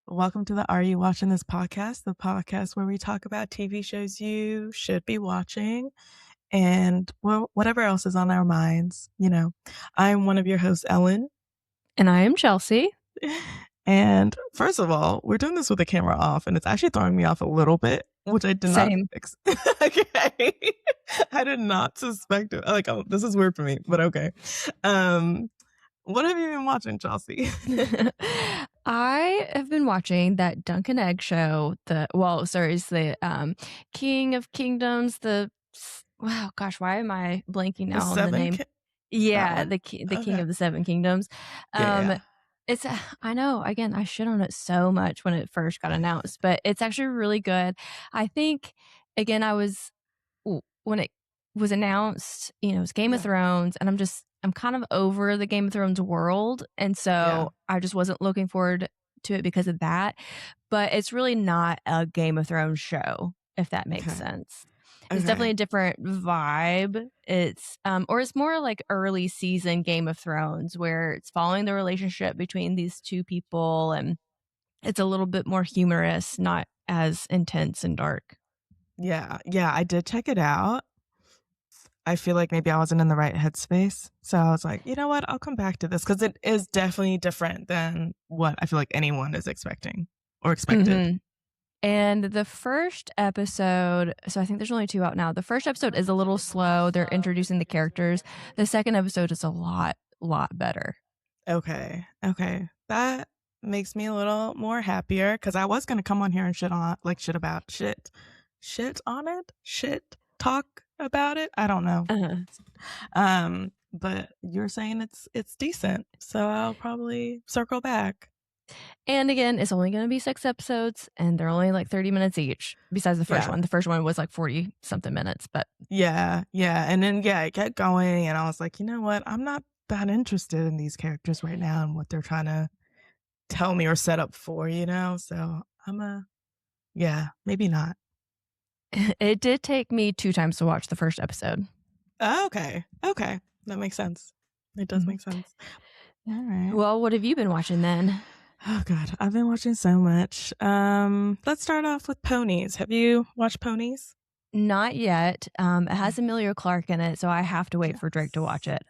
Welcome to the Are You Watching This podcast, the podcast where we talk about TV shows you should be watching and, well, whatever else is on our minds. You know, I'm one of your hosts, Ellen. And I am Chelsea. And first of all, we're doing this with the camera off, and it's actually throwing me off a little bit, which I did not. Okay. I did not suspect it. Like, oh, this is weird for me, but okay. What have you been watching, Chelsea? I have been watching that Dunk and Egg show. It's the King of Kingdoms. Wow, gosh, why am I blanking now on the name? The King of the Seven Kingdoms. It's I know, again, I shit on it so much when it first got announced, but it's actually really good. I think, again, when it was announced, it's Game of Thrones, and I'm kind of over the Game of Thrones world. And so I just wasn't looking forward to it because of that. But it's really not a Game of Thrones show, if that makes sense. It's definitely a different vibe. It's more like early season Game of Thrones, where it's following the relationship between these two people, and it's a little bit more humorous, not as intense and dark. Yeah, I did check it out. I feel like maybe I wasn't in the right headspace. So I was like, you know what? I'll come back to this because it is definitely different than what I feel like anyone is expecting or expected. Mm-hmm. And the first episode, so I think there's only 2 out now. The first episode is a little slow. They're introducing the characters. The second episode is a lot better. Okay. That makes me a little more happier because I was going to come on here and talk about it. I don't know. But you're saying it's decent, so I'll probably circle back. And again, it's only going to be 6 episodes, and they're only like 30 minutes each. Besides the first one, the first one was like 40 something minutes. But yeah, and then it kept going, and I was like, you know what? I'm not that interested in these characters right now and what they're trying to tell me or set up for, So maybe not. It did take me 2 times to watch the first episode. Okay. That makes sense. It does make sense. All right. Well, what have you been watching then? Oh, God. I've been watching so much. Let's start off with Ponies. Have you watched Ponies? Not yet. It has Emilia Clarke in it, so I have to wait for Drake to watch it,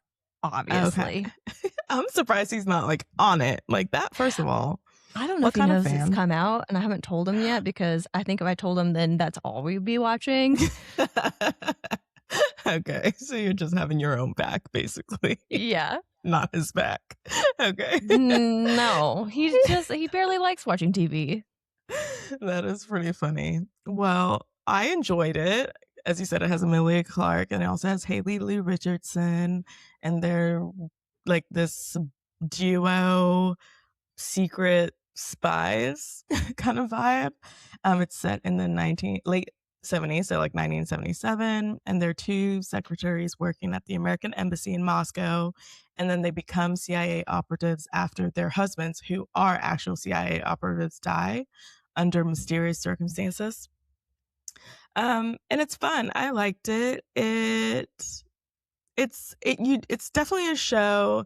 obviously. Okay. I'm surprised he's not, on it. Like that, first of all. I don't know if he knows it's come out, and I haven't told him yet, because I think if I told him, then that's all we'd be watching. Okay, so you're just having your own back, basically. Yeah. Not his back. Okay. No, he barely likes watching TV. That is pretty funny. Well, I enjoyed it. As you said, it has Emilia Clarke, and it also has Haley Lee Richardson, and they're like this duo secret spies kind of vibe. It's set in the late 70s, so like 1977, and they're 2 secretaries working at the American Embassy in Moscow, and then they become CIA operatives after their husbands, who are actual CIA operatives, die under mysterious circumstances. And it's fun. I liked it. It's definitely a show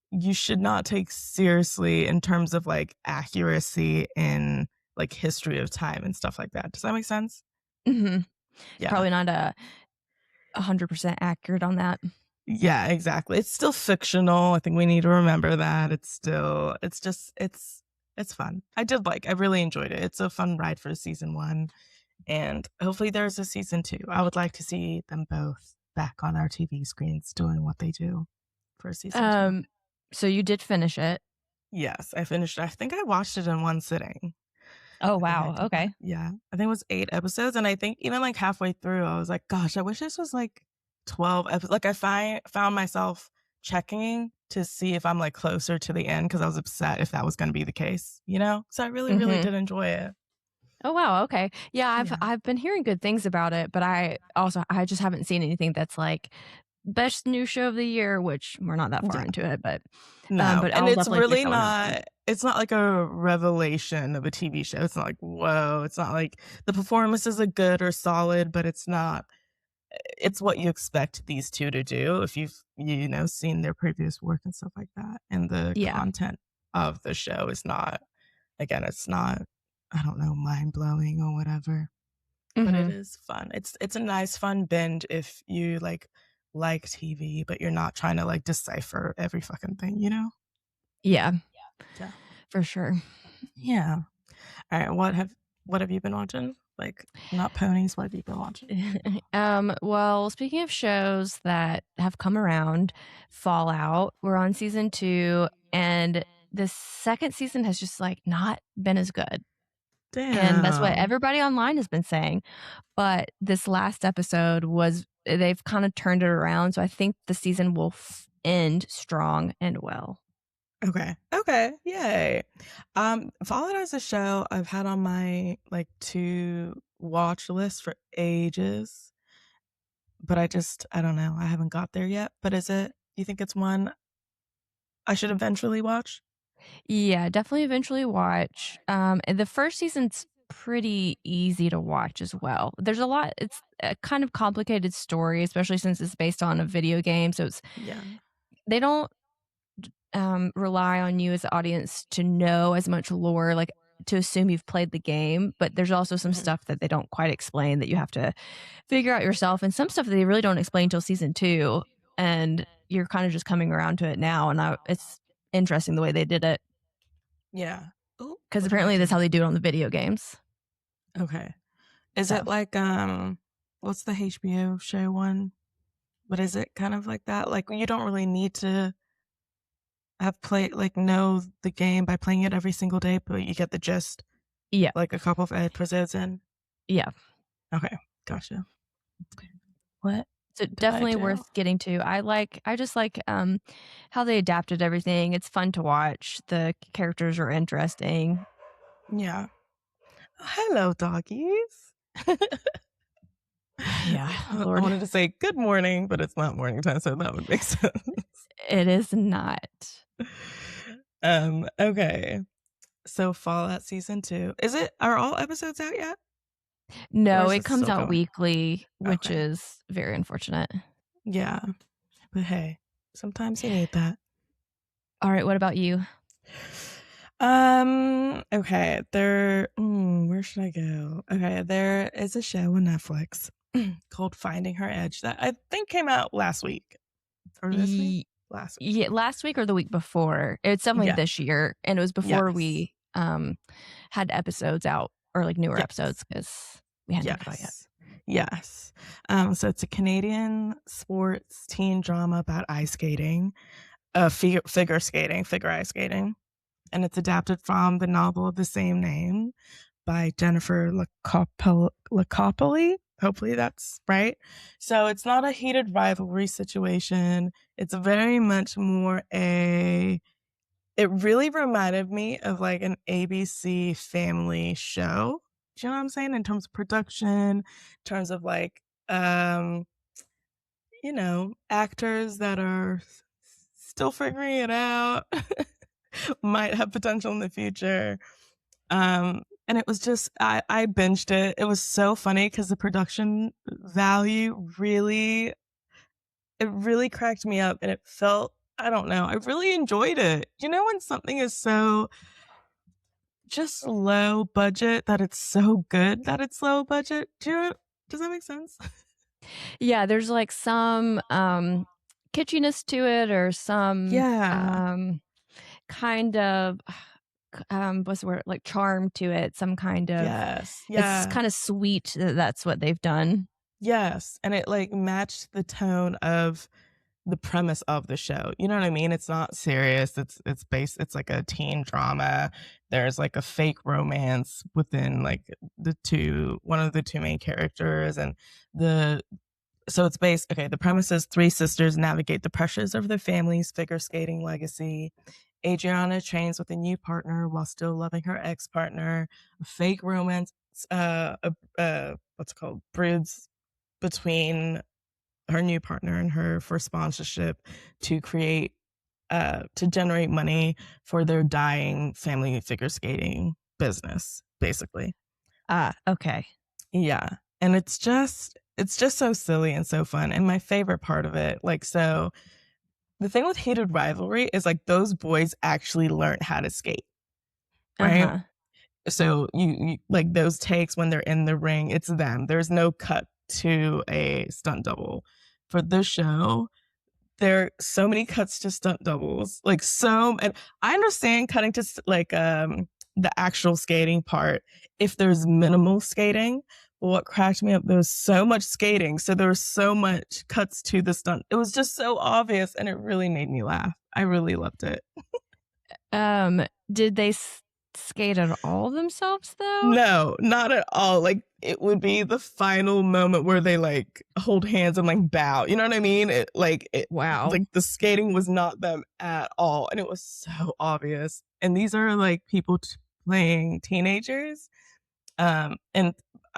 you should not take seriously in terms of like accuracy in like history of time and stuff like that. Does that make sense? Mm-hmm. Yeah. Probably not 100% accurate on that. Yeah, exactly. It's still fictional. I think we need to remember that. It's fun. I really enjoyed it. It's a fun ride for season 1. And hopefully there's a season 2. I would like to see them both back on our TV screens doing what they do for season 2. So you did finish it? Yes, I finished it. I think I watched it in one sitting. Oh, wow. Okay. Yeah. I think it was 8 episodes. And I think even like halfway through, I was like, gosh, I wish this was like 12 episodes. Like I found myself checking to see if I'm like closer to the end because I was upset if that was going to be the case, So I really, really Mhm. did enjoy it. Oh, wow, okay. Yeah, Yeah. I've been hearing good things about it, but I just haven't seen anything that's like best new show of the year, which we're not that far Yeah. into it, No. but And I'll it's definitely check really that one out then. not, it's not like a revelation of a TV show. It's not like, whoa. It's not like the performances are good or solid, but it's not, it's what you expect these two to do if you've, seen their previous work and stuff like that. And the Yeah. content of the show is not, again, it's not, I don't know, mind blowing or whatever. But it Mhm. is fun. It's a nice fun binge if you like TV, but you're not trying to like decipher every fucking thing. Yeah, Yeah. for sure. Yeah. All right. What have you been watching? Like not ponies, what have you been watching? Well, speaking of shows that have come around, Fallout, we're on season 2, and the second season has just like not been as good. And that's what Damn. everybody online has been saying. But this last episode they've kind of turned it around. So I think the season will end strong and well. Okay. Okay. Yay. Fallout is a show I've had on my like to watch list for ages. But I don't know. I haven't got there yet. But you think it's one I should eventually watch? Yeah, definitely eventually watch. And the first season's pretty easy to watch as well. There's a lot, it's a kind of complicated story, especially since it's based on a video game. So Yeah. they don't rely on you as the audience to know as much lore, like to assume you've played the game. But there's also some Mhm. stuff that they don't quite explain that you have to figure out yourself, and some stuff that they really don't explain until season 2. And you're kind of just coming around to it now. And it's interesting the way they did it. Yeah. Oh, Because what did I apparently that's do? how they do it on the video games. Okay. Is So it like what's the HBO show one? But is it kind of like that? Like you don't really need to have played like know the game by playing it every single day, but you get the gist yeah, like a couple of episodes in. yeah. Okay, gotcha. What So did I definitely do? worth getting to. I just like how they adapted everything. It's fun to watch. The characters are interesting. Yeah. Oh, hello, doggies. Yeah, I Lord, wanted to say good morning, but it's not morning time, so that would make sense. it is not. Okay. So Fallout season 2. Are all episodes out yet? Or No, is it it comes still out going? weekly, which Okay. is very unfortunate. Yeah. But hey, sometimes you need that. All right, what about you? Okay. Where should I go? Okay, there is a show on Netflix called Finding Her Edge that I think came out last week. Or this week? Ye- Last week. Yeah, last week or the week before. It's definitely Yeah. this year, and it was before Yes. we had episodes out, or like newer Yes. episodes, because we hadn't talked about it yet. Yes. So it's a Canadian sports teen drama about ice skating, figure ice skating. And it's adapted from the novel of the same name by Jennifer Lacopoli. Hopefully that's right. So it's not a heated rivalry situation. It's very much more it really reminded me of like an ABC family show. Do you know what I'm saying? In terms of production, in terms of like, actors that are still figuring it out, might have potential in the future. And it was just, I binged it. It was so funny because the production value it really cracked me up and it felt, I don't know, I really enjoyed it. You know, when something is so just low budget that it's so good that it's low budget. Does that make sense? Yeah, there's like some kitschiness to it, or some Yeah. kind of what's the word, like charm to it, some kind of, Yes. it's Yeah. kind of sweet that that's what they've done. Yes. And it like matched the tone of the premise of the show. You know what I mean? It's not serious. It's like a teen drama. There's like a fake romance within like one of the two main characters, and the So it's based, okay, the premise is three sisters navigate the pressures of their family's figure skating legacy. Adriana trains with a new partner while still loving her ex-partner. A fake romance, what's it called, broods between her new partner and her for sponsorship to create, to generate money for their dying family figure skating business, basically. Okay. Yeah. And it's just so silly and so fun. And my favorite part of it, like, so the thing with Heated Rivalry is like those boys actually learned how to skate, right? Uh-huh. So you like those takes when they're in the ring, it's them. There's no cut to a stunt double. For this show, there are so many cuts to stunt doubles, like and I understand cutting to like the actual skating part if there's minimal skating. But what cracked me up, there was so much skating, so there was so much cuts to the stunt. It was just so obvious, and it really made me laugh. I really loved it. Did they skate at all themselves though? No, not at all. Like it would be the final moment where they like hold hands and like bow. You know what I mean? Wow. Like the skating was not them at all, and it was so obvious. And these are like people playing teenagers, and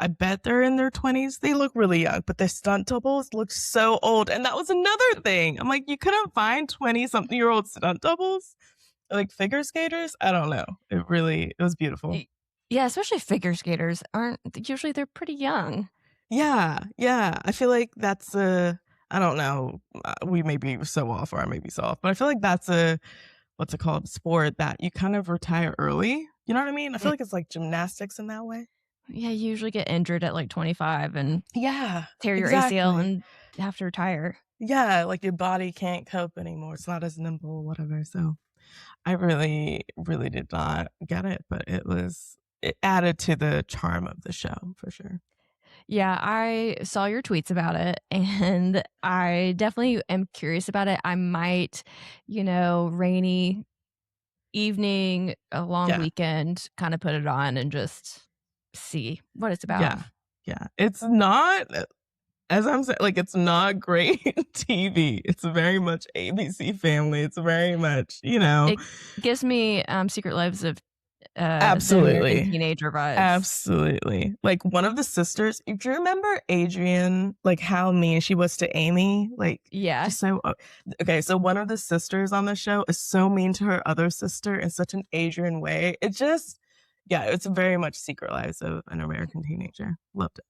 I bet they're in their 20s. They look really young, but the stunt doubles look so old. And that was another thing. I'm like, you couldn't find 20-something-year-old stunt doubles, like figure skaters. I don't know. It was beautiful. Yeah, especially figure skaters usually they're pretty young. Yeah. I feel like that's I don't know. We may be so off or I may be so off, but I feel like that's what's it called? Sport that you kind of retire early. You know what I mean? I feel like it's like gymnastics in that way. Yeah, you usually get injured at like 25 and tear your exactly. ACL and have to retire. Yeah, like your body can't cope anymore. It's not as nimble, whatever. So I really, really did not get it, but it added to the charm of the show for sure. Yeah, I saw your tweets about it and I definitely am curious about it. I might, rainy evening, a long weekend, kind of put it on and just see what it's about. Yeah. It's not, as I'm saying, like, it's not great TV. It's very much ABC Family. It's very much, It gives me Secret Lives of absolutely teenager vibes. Absolutely. Like one of the sisters, do you remember Adrian, like how mean she was to Amy? Like, yeah. So one of the sisters on the show is so mean to her other sister in such an Adrian way. It just, it's very much Secret Lives of an American Teenager. Loved it.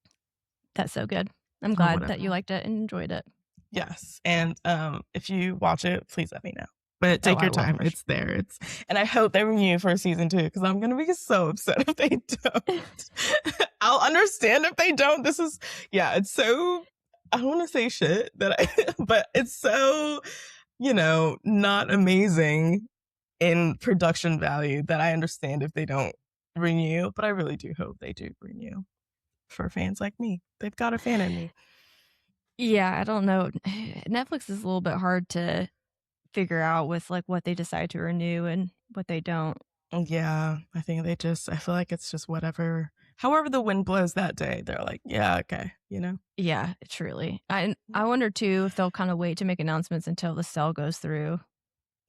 That's so good. I'm glad that you liked it and enjoyed it. Yes. And if you watch it, please let me know. But take your time. It's there. And I hope they renew for season 2 because I'm going to be so upset if they don't. I'll understand if they don't. It's so, I don't want to say shit, but it's so, not amazing in production value that I understand if they don't renew. But I really do hope they do renew for fans like me. They've got a fan in me. Yeah, I don't know. Netflix is a little bit hard to figure out with like what they decide to renew and what they don't. Yeah, I think I feel like it's just whatever, however the wind blows that day, they're like, yeah, okay, Yeah, truly. I wonder too if they'll kind of wait to make announcements until the sale goes through.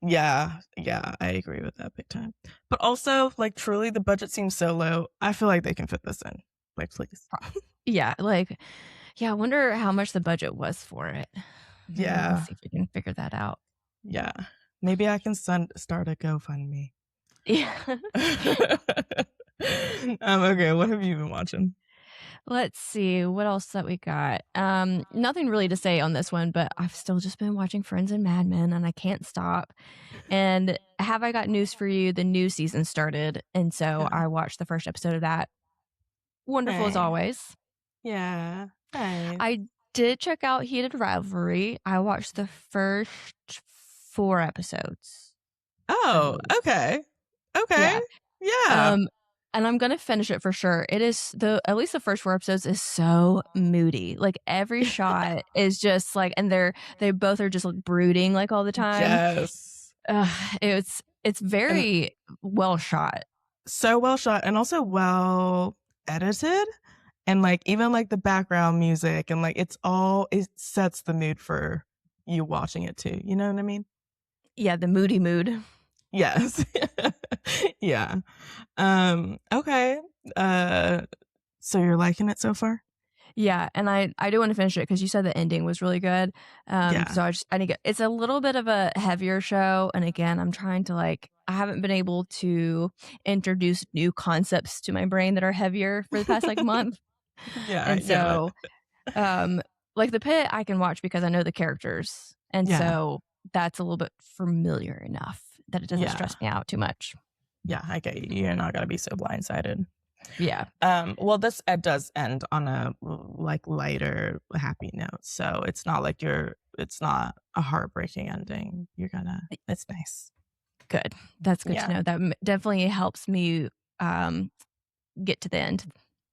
Yeah, I agree with that big time. But also, like, truly, the budget seems so low. I feel like they can fit this in. Like, please. Yeah, I wonder how much the budget was for it. Yeah. Let's see if we can figure that out. Yeah. Maybe I can start a GoFundMe. Yeah. Okay, what have you been watching? Let's see what else that we got. Nothing really to say on this one, but I've still just been watching Friends and Mad Men and I can't stop. And have I got news for you? The new season started, and so I watched the first episode of that. Wonderful as always. Yeah. Nice. I did check out Heated Rivalry. I watched the first 4 episodes. Oh, okay. Yeah. And I'm gonna finish it for sure. It is at least the first 4 episodes is so moody. Like every shot is just like, and they both are just like brooding like all the time. Yes. It's very well shot. So well shot and also well edited. And like even like the background music and like it sets the mood for you watching it too. You know what I mean? Yeah, the moody mood. Yes. Yeah. Okay. So you're liking it so far? Yeah, and I do want to finish it because you said the ending was really good. Yeah. So I need to it's a little bit of a heavier show, and again, I'm trying to I haven't been able to introduce new concepts to my brain that are heavier for the past month. Yeah, I And get it. so, like The Pit, I can watch because I know the characters, and Yeah. so that's a little bit familiar enough that it doesn't Yeah. stress me out too much. Yeah, I get you. You're not gonna be so blindsided. Yeah. Well, this does end on a like lighter, happy note. So it's not like it's not a heartbreaking ending. It's nice. Good. That's good Yeah. to know. That definitely helps me get to the end.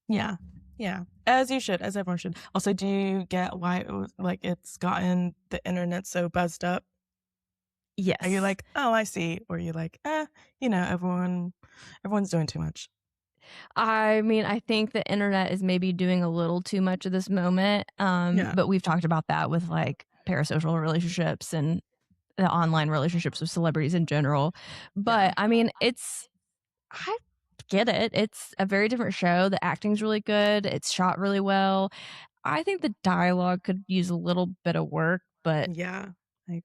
Yeah. Yeah. As you should, as everyone should. Also, do you get why it's gotten the internet so buzzed up? Yes. Are you like, oh, I see? Or are you like, everyone's doing too much? I mean, I think the internet is maybe doing a little too much at this moment. Yeah. But we've talked about that with parasocial relationships and the online relationships with celebrities in general. But I mean, I get it. It's a very different show. The acting's really good. It's shot really well. I think the dialogue could use a little bit of work, but Yeah.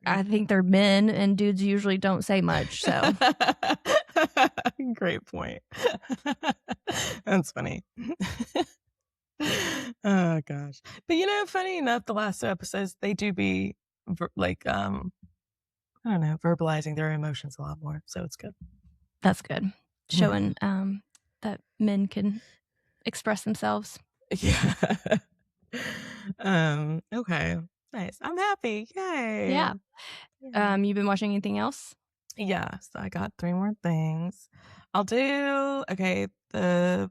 I think they're men and dudes usually don't say much. So great point. That's funny. Oh gosh. But funny enough, the last two episodes they do be I don't know, verbalizing their emotions a lot more. So it's good. That's good. Showing that men can express themselves. Yeah. Okay. Nice. I'm happy. Yay. Yeah. You've been watching anything else? Yeah. So I got 3 more things. I'll do the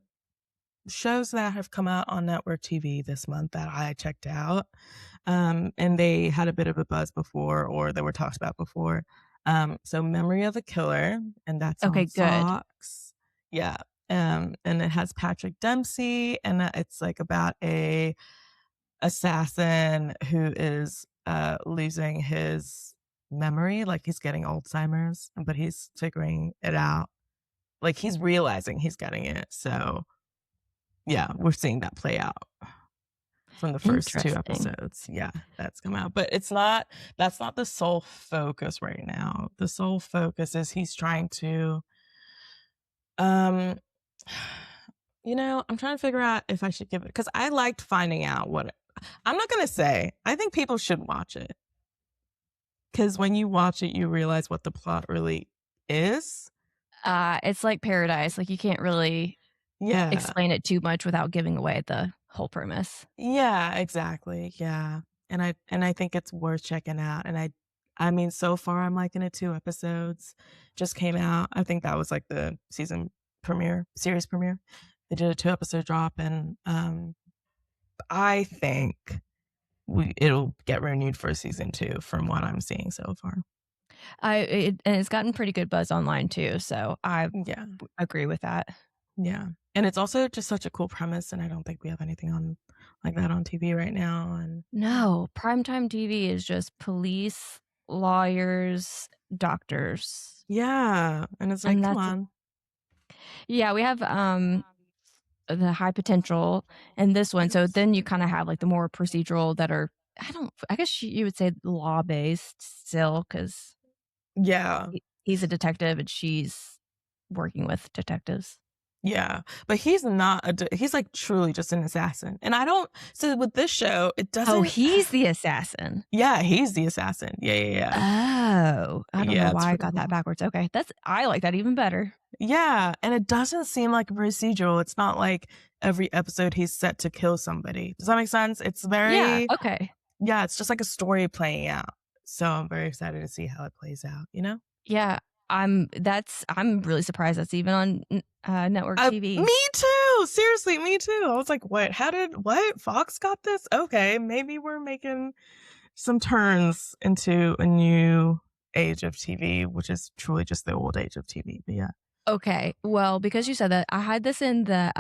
shows that have come out on network TV this month that I checked out. And they had a bit of a buzz before or they were talked about before. So Memory of a Killer, and that's on Fox. Yeah. And it has Patrick Dempsey, and it's about a assassin who is losing his memory, like he's getting Alzheimer's, but he's figuring it out. Like he's realizing he's getting it. So yeah, we're seeing that play out from the first 2 episodes. Yeah, that's come out. But that's not the sole focus right now. The sole focus is he's trying to I'm trying to figure out if I should give it because I liked finding out what I'm not gonna say. I think people should watch it. Because when you watch it, you realize what the plot really is. It's like Paradise. You can't really explain it too much without giving away the whole premise. Yeah, exactly. Yeah. And I think it's worth checking out. And I mean, so far I'm liking it. 2 episodes just came out. I think that was the series premiere. They did a 2-episode drop, and I think it'll get renewed for season 2 from what I'm seeing so far. And it's gotten pretty good buzz online too, so I agree with that. Yeah, and it's also just such a cool premise, and I don't think we have anything on like that on TV right now. And no, primetime TV is just police, lawyers, doctors. Yeah, and it's come on. Yeah, we have the High Potential and this one. So then you kind of have the more procedural that are I guess you would say law based still because he's a detective and she's working with detectives. Yeah, but he's not he's truly just an assassin. And so with this show, it doesn't. Oh, he's the assassin. Yeah, he's the assassin. Yeah. Oh, I don't know why I got that backwards. Okay, I like that even better. Yeah, and it doesn't seem like a procedural. It's not like every episode he's set to kill somebody. Does that make sense? It's very okay. Yeah, it's just like a story playing out. So I'm very excited to see how it plays out. Yeah, I'm really surprised that's even on network TV. Me too. Seriously, me too. I was like, what? What? Fox got this? Okay, maybe we're making some turns into a new age of TV, which is truly just the old age of TV. But yeah. Okay, well, because you said that, I had this in the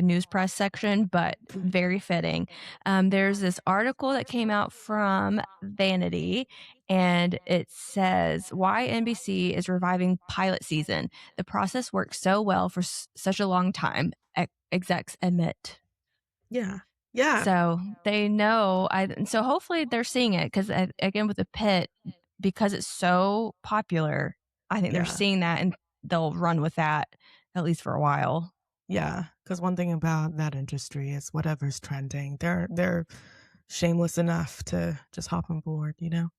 news press section, but very fitting. There's this article that came out from Vanity, and it says why NBC is reviving pilot season. The process worked so well for such a long time, execs admit. Yeah. Yeah. So they know. So hopefully they're seeing it because, again, with the pit, because it's so popular, I think they're seeing that and they'll run with that at least for a while. Yeah, because one thing about that industry is whatever's trending, they're shameless enough to just hop on board, you know?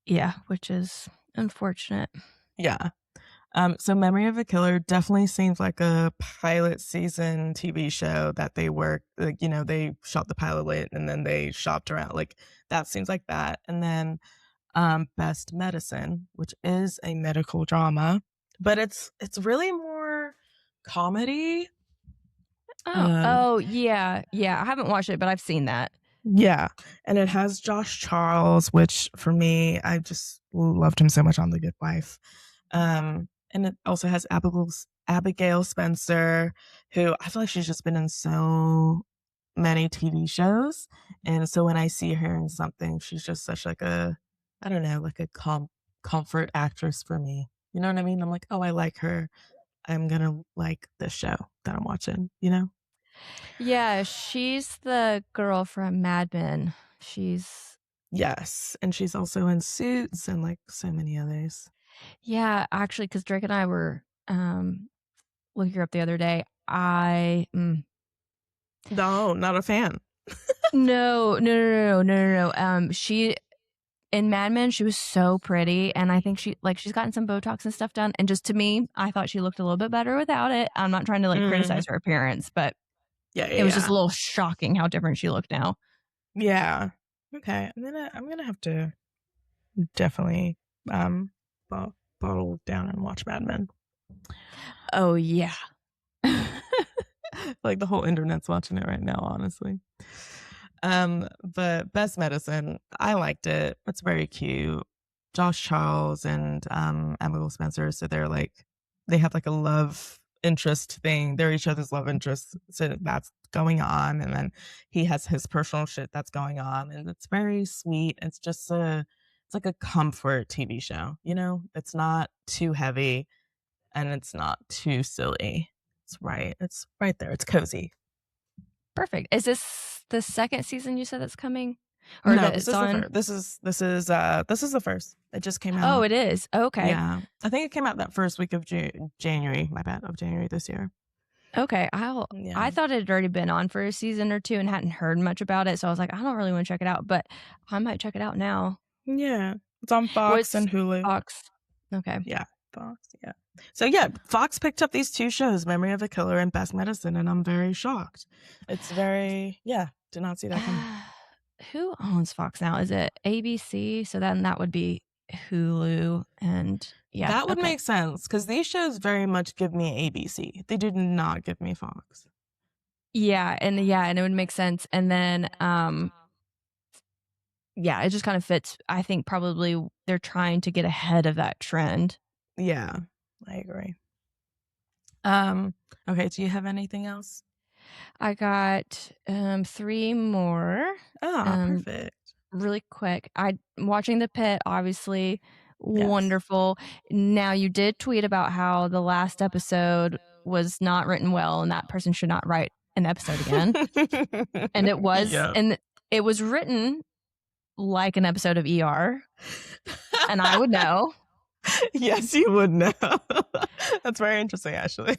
Yeah, which is unfortunate. Yeah. So Memory of a Killer definitely seems like a pilot season TV show that they worked, like, you know, they shot the pilot late and then they shopped around. Like, that seems like that. And then Best Medicine, which is a medical drama, but it's really more comedy. Oh, yeah. I haven't watched it, but I've seen that. Yeah, and it has Josh Charles, which for me, I just loved him so much on The Good Wife. And it also has Abigail Spencer, who I feel like she's just been in so many TV shows, and so when I see her in something, she's just such like a, I don't know, like a comfort actress for me. You know what I mean? I'm like, oh, I like her. I'm gonna like this show that I'm watching, you know? Yeah, she's the girl from Mad Men. Yes, and she's also in Suits and like so many others. Yeah, actually, because Drake and I were looking her up the other day. No, not a fan. No. She in Mad Men, she was so pretty, and I think she's gotten some Botox and stuff done. And just to me, I thought she looked a little bit better without it. I'm not trying to criticize her appearance, but it was just a little shocking how different she looked now. Yeah. Okay. I'm gonna have to definitely bottle down and watch Mad Men. Oh yeah. Like the whole internet's watching it right now, honestly. But Best Medicine, I liked it. It's very cute. Josh Charles and Abigail Spencer, so they have like a love interest thing. They're each other's love interests, so that's going on, and then he has his personal shit that's going on, and it's very sweet. It's just it's like a comfort TV show, you know? It's not too heavy and it's not too silly. It's right there. It's cozy. Perfect. Is this the second season you said that's coming? Or no, that this it's is on? this is the first. It just came out. Oh, it is. Okay. Yeah, I think it came out that first week of January. My bad, of January this year. Okay. I thought it had already been on for a season or two and hadn't heard much about it, so I was like, I don't really want to check it out, but I might check it out now. Yeah, it's on Fox and Hulu. Fox. Okay. Yeah, Fox. Yeah. So yeah, Fox picked up these two shows, Memory of a Killer and Best Medicine, and I'm very shocked. It's very did not see that coming. Who owns Fox now? Is it ABC? So then that would be Hulu, and that would make sense because these shows very much give me ABC. They did not give me Fox. And it would make sense. And then it just kind of fits. I think probably they're trying to get ahead of that trend. Yeah, I agree. Okay, do you have anything else? I got 3 more. Perfect. Really quick. I'm watching The Pit, obviously. Yes. Wonderful. Now, you did tweet about how the last episode was not written well and that person should not write an episode again. And it was, and it was written like an episode of ER. And I would know. Yes, you would know. That's very interesting, actually.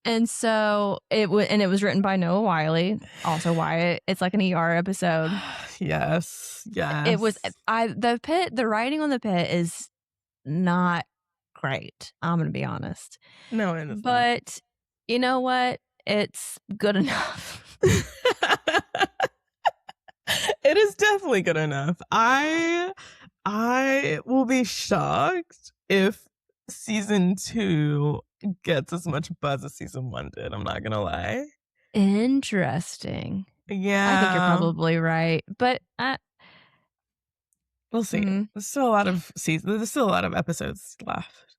And so it was written by Noah Wyle, also Wyatt. It's like an ER episode. Yes. It was The Pit. The writing on The Pit is not great. I'm gonna be honest. No, it isn't. But you know what? It's good enough. It is definitely good enough. I will be shocked if season 2 gets as much buzz as season 1 did. I'm not gonna lie. Interesting. Yeah, I think you're probably right, but we'll see. There's still a lot of seasons. There's still a lot of episodes left.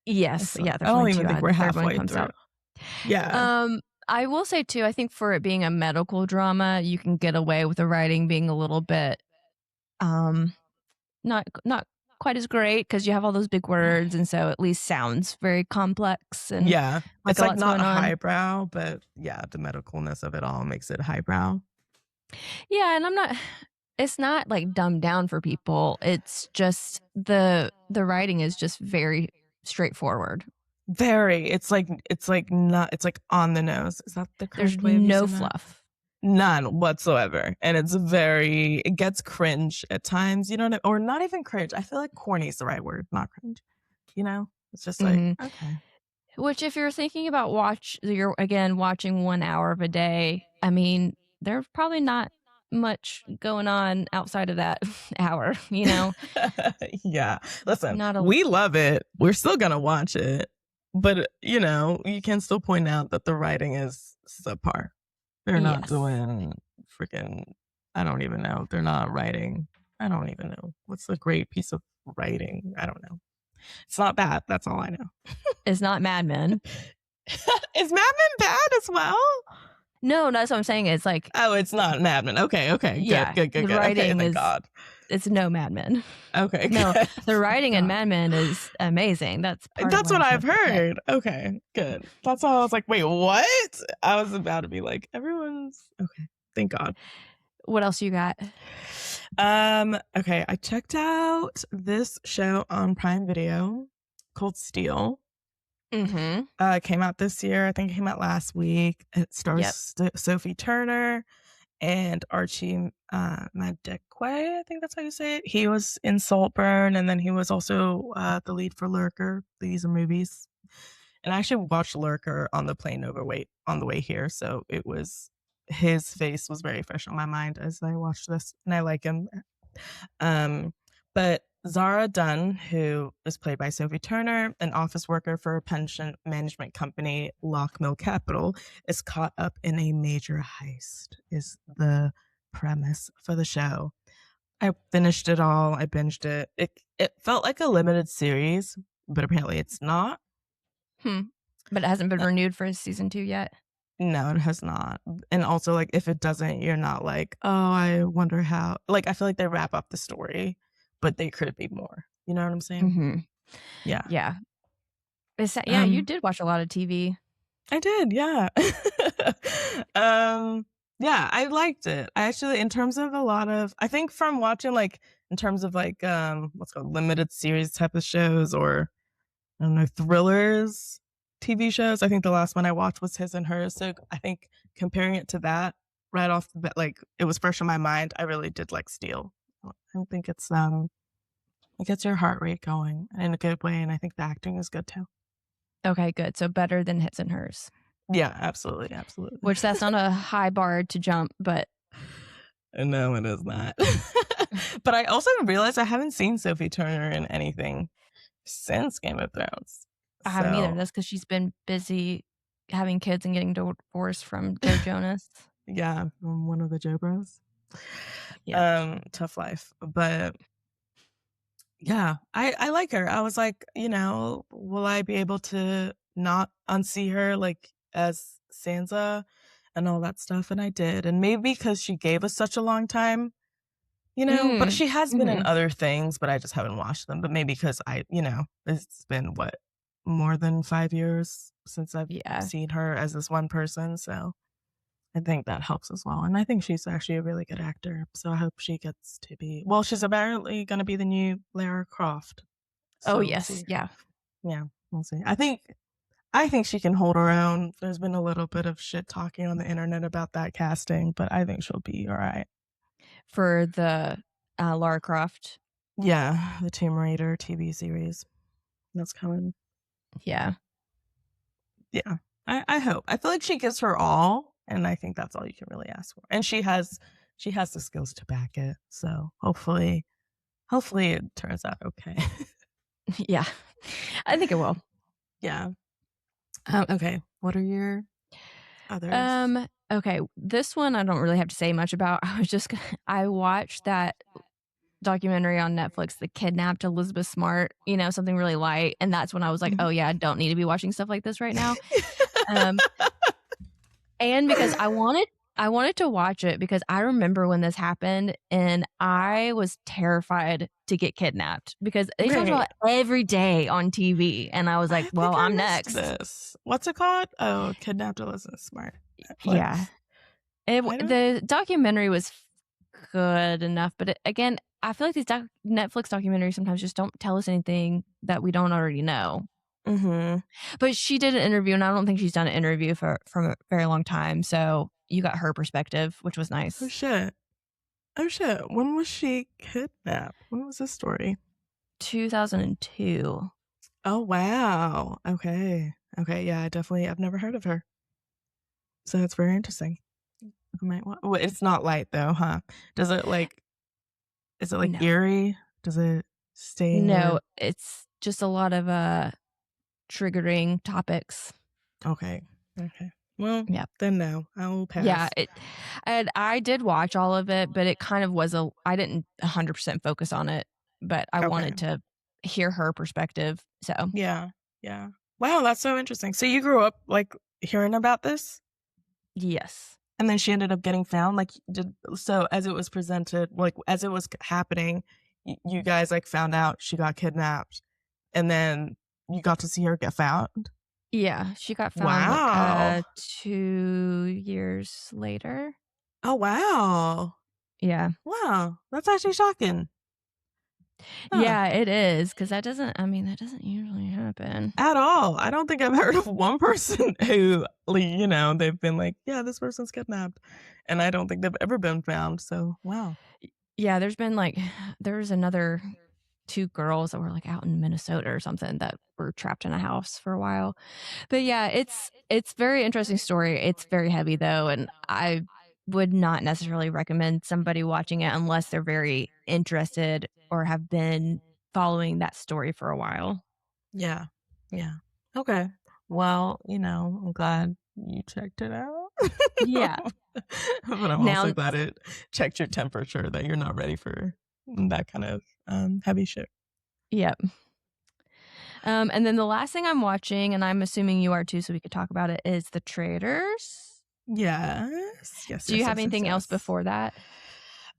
Yes, I don't even think we're halfway through. Yeah. I will say too, I think for it being a medical drama, you can get away with the writing being a little bit not quite as great because you have all those big words, and so at least sounds very complex and Yeah. like It's a like lot's not going on. highbrow, but yeah, the medicalness of it all makes it highbrow. Yeah, and it's not like dumbed down for people. It's just the writing is just very straightforward. Very. It's like not. It's like on the nose. Is that the There's correct way of no using that? fluff. None whatsoever. And it gets cringe at times, you know, or not even cringe. I feel like corny is the right word, not cringe. You know, it's just like, okay. Which, if you're thinking about watching 1 hour of a day, I mean, there's probably not much going on outside of that hour, you know? Yeah. Listen, Not a we love it. We're still going to watch it. But, you know, you can still point out that the writing is subpar. They're not Yes. doing freaking, I don't even know. They're not writing. I don't even know. What's a great piece of writing? I don't know. It's not bad. That's all I know. It's not Mad Men. Is Mad Men bad as well? No, that's what I'm saying. It's like, oh, it's not Mad Men. Okay. Yeah, Good. the writing okay, thank is- God. it's no Mad Men. Okay. No, good. the writing in God. Mad Men is amazing. That's what I've heard. Okay, good. That's all. I was like, wait, what? I was about to be like, everyone's okay. Thank God. What else you got? Okay, I checked out this show on Prime Video called Steel. Mm-hmm. Came out this year. I think it came out last week. It stars Sophie Turner and Archie Madekwe. I think that's how you say it. He was in Saltburn, and then he was also the lead for Lurker. These are movies. And I actually watched Lurker on the plane on the way here, so it was his face was very fresh on my mind as I watched this, and I like him. But Zara Dunn, who is played by Sophie Turner, an office worker for a pension management company, Lockmill Capital, is caught up in a major heist, is the premise for the show. I finished it all. I binged it. It felt like a limited series, but apparently it's not. But it hasn't been renewed for season 2 yet? No, it has not. And also, like, if it doesn't, you're not like, oh, I wonder how. Like, I feel like they wrap up the story, but they could be more. You know what I'm saying? Mm-hmm. Yeah. Yeah. You did watch a lot of TV. I did, yeah. Yeah, I liked it. I actually, in terms of a lot of, I think from watching, like, in terms of, like, what's called limited series type of shows, or, I don't know, thrillers, TV shows. I think the last one I watched was His and Hers. So I think comparing it to that right off the bat, like, it was fresh in my mind. I really did like Steel. I think it gets your heart rate going in a good way, and I think the acting is good too. Okay, good. So better than His and Hers. Yeah, absolutely. Which that's not a high bar to jump, but no, it is not. But I also realized I haven't seen Sophie Turner in anything since Game of Thrones. I haven't either. That's because she's been busy having kids and getting divorced from Joe Jonas. Yeah, from one of the Joe Bros. Yeah. Tough life. But yeah, I like her. I was like, you know, will I be able to not unsee her like as Sansa and all that stuff? And I did. And maybe because she gave us such a long time, you know, but she has been in other things, but I just haven't watched them. But maybe because it's been more than 5 years since I've seen her as this one person. So I think that helps as well. And I think she's actually a really good actor. So I hope she gets to be, well, she's apparently going to be the new Lara Croft. So yes. we'll yeah. Yeah, we'll see. I think she can hold her own. There's been a little bit of shit talking on the internet about that casting, but I think she'll be all right. For the Lara Croft? Yeah, the Tomb Raider TV series that's coming. Yeah. Yeah, I hope. I feel like she gives her all, and I think that's all you can really ask for. And she has the skills to back it. So hopefully it turns out okay. Yeah, I think it will. Yeah. Okay. What are your others? Okay, this one I don't really have to say much about. I watched that documentary on Netflix, The Kidnapped Elizabeth Smart, something really light. And that's when I was like, oh yeah, I don't need to be watching stuff like this right now. And because I wanted to watch it because I remember when this happened and I was terrified to get kidnapped because they talked Right. about it every day on TV and I was like, I "Well, think I I'm missed next." this. What's it called? Oh, Kidnapped Elizabeth Smart. Yeah. Netflix. I don't. The documentary was good enough, but again, I feel like these Netflix documentaries sometimes just don't tell us anything that we don't already know. Mm-hmm. But she did an interview, and I don't think she's done an interview from a very long time. So you got her perspective, which was Oh nice. shit. Oh shit. When was she kidnapped? When was this story? 2002. Oh wow. Okay. Okay. Yeah, I've never heard of her. So it's very interesting. I might well, it's not light though, huh? Does it like? Is it like No, eerie? Does it stay in no, your? it's just a lot of triggering topics. Okay. Okay. Well, Yeah, then no, I will yeah. pass. And I did watch all of it, but it kind of was I didn't 100% focus on it, but I Okay. wanted to hear her perspective. So Yeah. Yeah. Wow, that's so interesting. So you grew up like hearing about this? yes. And then she ended up getting found. Like, so as it was presented, like as it was happening, you guys like found out she got kidnapped, and then you got to see her get found. Yeah, she got found like Wow. 2 years later. Oh wow. Yeah. Wow. That's actually shocking. Huh. Yeah, it is because that doesn't usually happen. At all. I don't think I've heard of one person who, like, they've been like, yeah, this person's kidnapped, and I don't think they've ever been found. So wow. Yeah, there's another 2 girls that were like out in Minnesota or something that were trapped in a house for a while. But yeah, it's very interesting story. It's very heavy though, and I would not necessarily recommend somebody watching it unless they're very interested or have been following that story for a while. Yeah. Yeah. Okay. Well, I'm glad you checked it out. Yeah. But I'm also Now, glad it checked your temperature that you're not ready for that kind of heavy shit. yep. And then the last thing I'm watching, and I'm assuming you are too, so we could talk about it, is The Traders. Yes. Yes, Do you yes, have yes, yes, anything else yes. before that?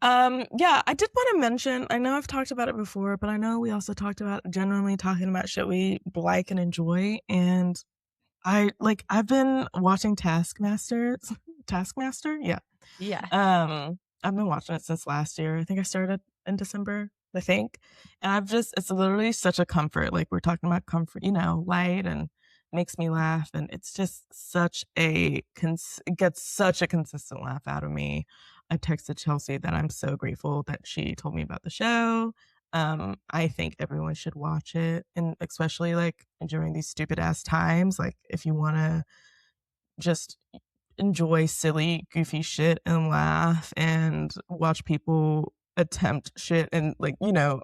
Yeah, I did want to mention, I know I've talked about it before, but I know we also talked about generally talking about shit we like and enjoy. And I've been watching Taskmaster. Taskmaster? Yeah. Yeah. I've been watching it since last year. I think I started in December, I think. And it's literally such a comfort. Like we're talking about comfort, light and makes me laugh. And it's just it gets such a consistent laugh out of me. I texted Chelsea that I'm so grateful that she told me about the show. I think everyone should watch it. And especially like during these stupid ass times, like if you want to just enjoy silly, goofy shit and laugh and watch people attempt shit and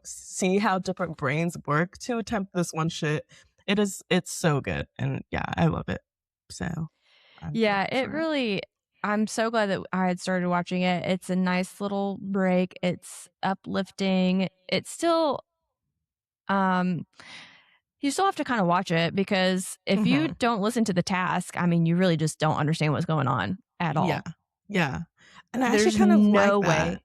see how different brains work to attempt this one shit. It's so good. And yeah, I love it. So I'm Yeah, grateful it for it. really I'm so glad that I had started watching it. It's a nice little break. It's uplifting. It's still um you still have to kind of watch it because if you Mm-hmm. don't listen to the task, I mean, you really just don't understand what's going on at Yeah. all. Yeah. And I actually There's kind of like no that. way.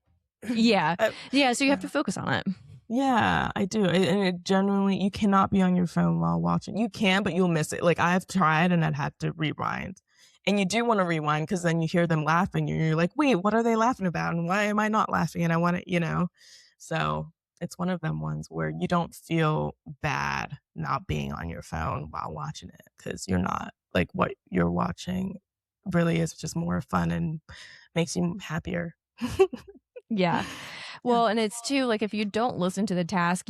Yeah. I, Yeah, so you have yeah. to focus on it. Yeah, I do. And it generally, you cannot be on your phone while watching. You can, but you'll miss it. Like I've tried and I'd had to rewind. And you do want to rewind because then you hear them laughing and you're like, wait, what are they laughing about? And why am I not laughing? And I want to. So it's one of them ones where you don't feel bad not being on your phone while watching it because you're not. Like what you're watching really is just more fun and makes you happier. Yeah. Yeah. Well, and it's too like if you don't listen to the task,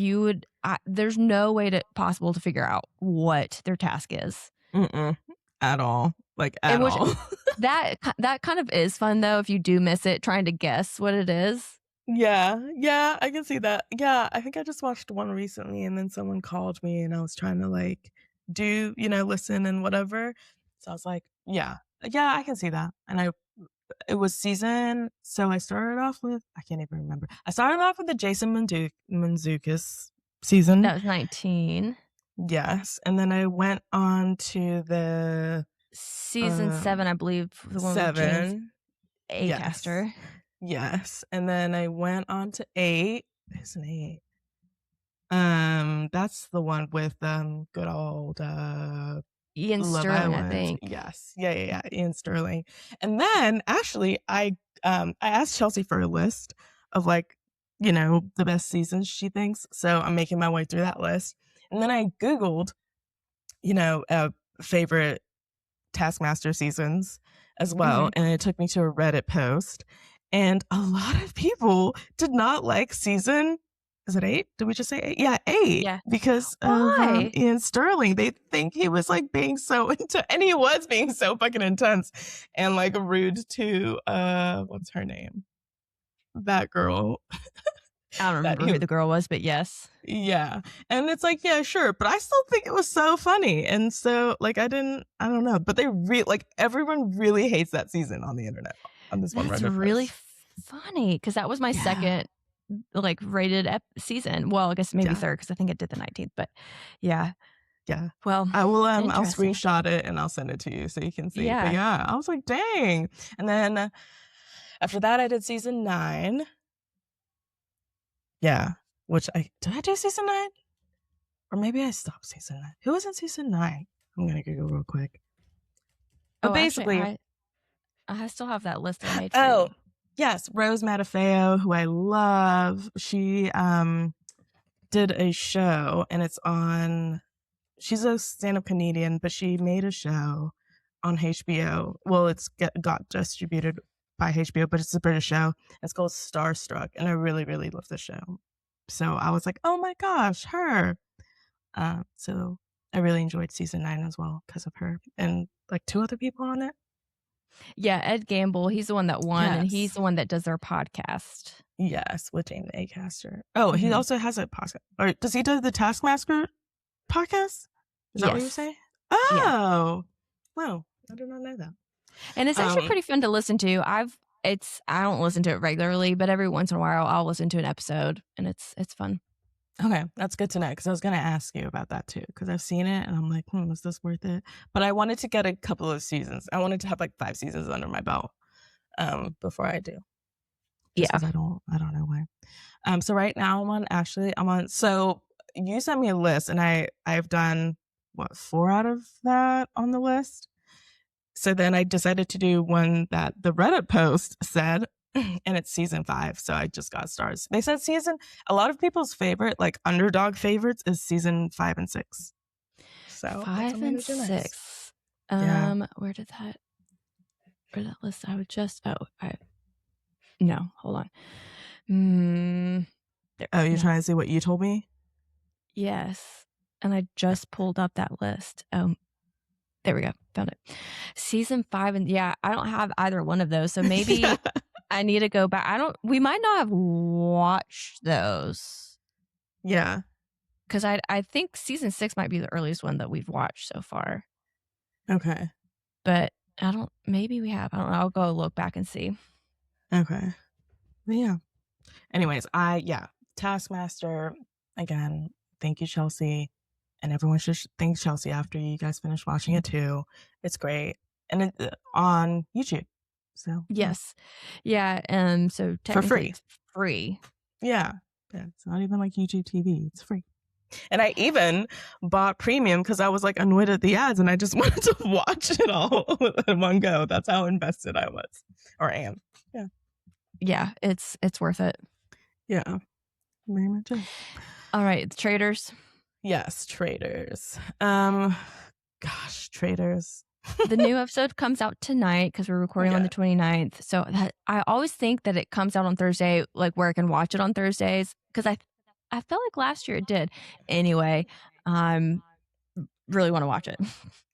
there's no way to possible to figure out what their task is. Mm-mm. At all. Like at And which all. that kind of is fun though if you do miss it trying to guess what it is. Yeah, yeah, I can see that. Yeah, I think I just watched one recently and then someone called me and I was trying to like listen and whatever. So I was like, yeah, yeah, I can see that. And it was so I started off with, I can't even remember. I started off with the Jason Mantzoukas season. That was 19. Yes. And then I went on to the Season 7, I believe, the one with James 7. Acaster. Yes. And then I went on to 8. It's an 8. That's the one with good old Ian Love Sterling, Island. I think. Yes. Yeah. Ian Sterling. And then actually I asked Chelsea for a list of like, you know, the best seasons she thinks. So I'm making my way through that list. And then I Googled, you know, favorite Taskmaster seasons as well. Mm-hmm. And it took me to a Reddit post. And a lot of people did not like season. Is it 8? Did we just say 8? Yeah, 8. Yeah. Because Why? of Ian Sterling. They think he was like being so intense. And he was being so fucking intense and like rude to, what's her name? That girl. I don't remember who the girl was, but yes. Yeah. And it's like, yeah, sure. But I still think it was so funny. And so, like, I don't know. But they like, everyone really hates that season on the internet. On this one Reddit That's really post. funny because that was my second, like, rated season. Well, I guess maybe third because I think it did the 19th. But yeah. Yeah. Well, I will, I'll screenshot it and I'll send it to you so you can see. Yeah. But yeah, I was like, dang. And then after that, I did season 9. Yeah. Which did I do season 9? Or maybe I stopped season 9. Who was in season 9? I'm going to Google real quick. But basically, actually, I still have that list I made for you. Yes, Rose Matafeo, who I love. She did a show, and it's on. She's a stand-up comedian, but she made a show on HBO. Well, it's got distributed by HBO, but it's a British show. It's called Starstruck, and I really, really love the show. So I was like, oh my gosh, her. So I really enjoyed season 9 as well because of her and like 2 other people on it. Yeah, Ed Gamble, he's the one that won, and he's the one that does our podcast. Yes, with James Acaster. Oh, he also has a podcast. Or does he do the Taskmaster podcast? Is that what you say? Oh, wow! I did not know that. And it's actually pretty fun to listen to. I don't listen to it regularly, but every once in a while I'll listen to an episode, and it's fun. Okay, that's good to know because I was going to ask you about that too because I've seen it and I'm like, is this worth it? But I wanted to get a couple of seasons. I wanted to have like 5 seasons under my belt before I do. Yeah, I don't know why. So right now I'm on. So you sent me a list and I've done 4 out of that on the list. So then I decided to do one that the Reddit post said, and it's season 5. So I just got stars. They said a lot of people's favorite, like underdog favorites, is season 5 and 6. So 5 and 6. Where did that list? I would just, no, hold on. You're trying to see what you told me? Yes. And I just pulled up that list. There we go. Found it. Season 5. And I don't have either one of those. So maybe I need to go back. We might not have watched those. Yeah. Because I think season 6 might be the earliest one that we've watched so far. Okay. But maybe we have. I don't know. I'll go look back and see. Okay. Yeah. Anyways, Taskmaster, again, thank you, Chelsea. And everyone should thank Chelsea after you guys finish watching it too. It's great. And it's on YouTube. So yes. Yeah. So technically for free. It's free. Yeah. It's not even like YouTube TV. It's free. And I even bought premium because I was like annoyed at the ads and I just wanted to watch it all in one go. That's how invested I was or am. Yeah. Yeah. It's worth it. Yeah. Very much. All right. The Traitors. Yes, Traitors. Traitors. The new episode comes out tonight because we're recording on the 29th. So I always think that it comes out on Thursday, like where I can watch it on Thursdays. Because I felt like last year it did. Anyway, really want to watch it.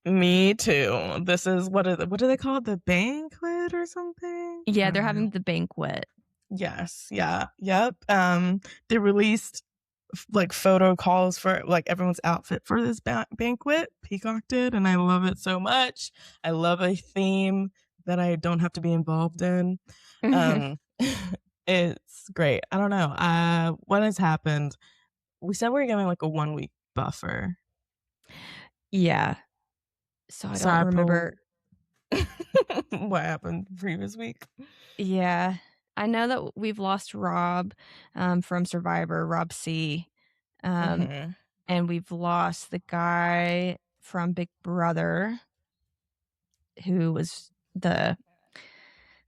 Me too. This is what do they call it? The banquet or something? Yeah, they're having the banquet. Yes. Yeah. Yep. They released like photo calls for like everyone's outfit for this banquet. Peacock did, and I love it so much. I love a theme that I don't have to be involved in. It's great. I don't know. What has happened? We said we were giving like a 1 week buffer. Yeah. So I don't remember. What happened previous week? Yeah. I know that we've lost Rob from Survivor, Rob C. Mm-hmm. And we've lost the guy from Big Brother who was the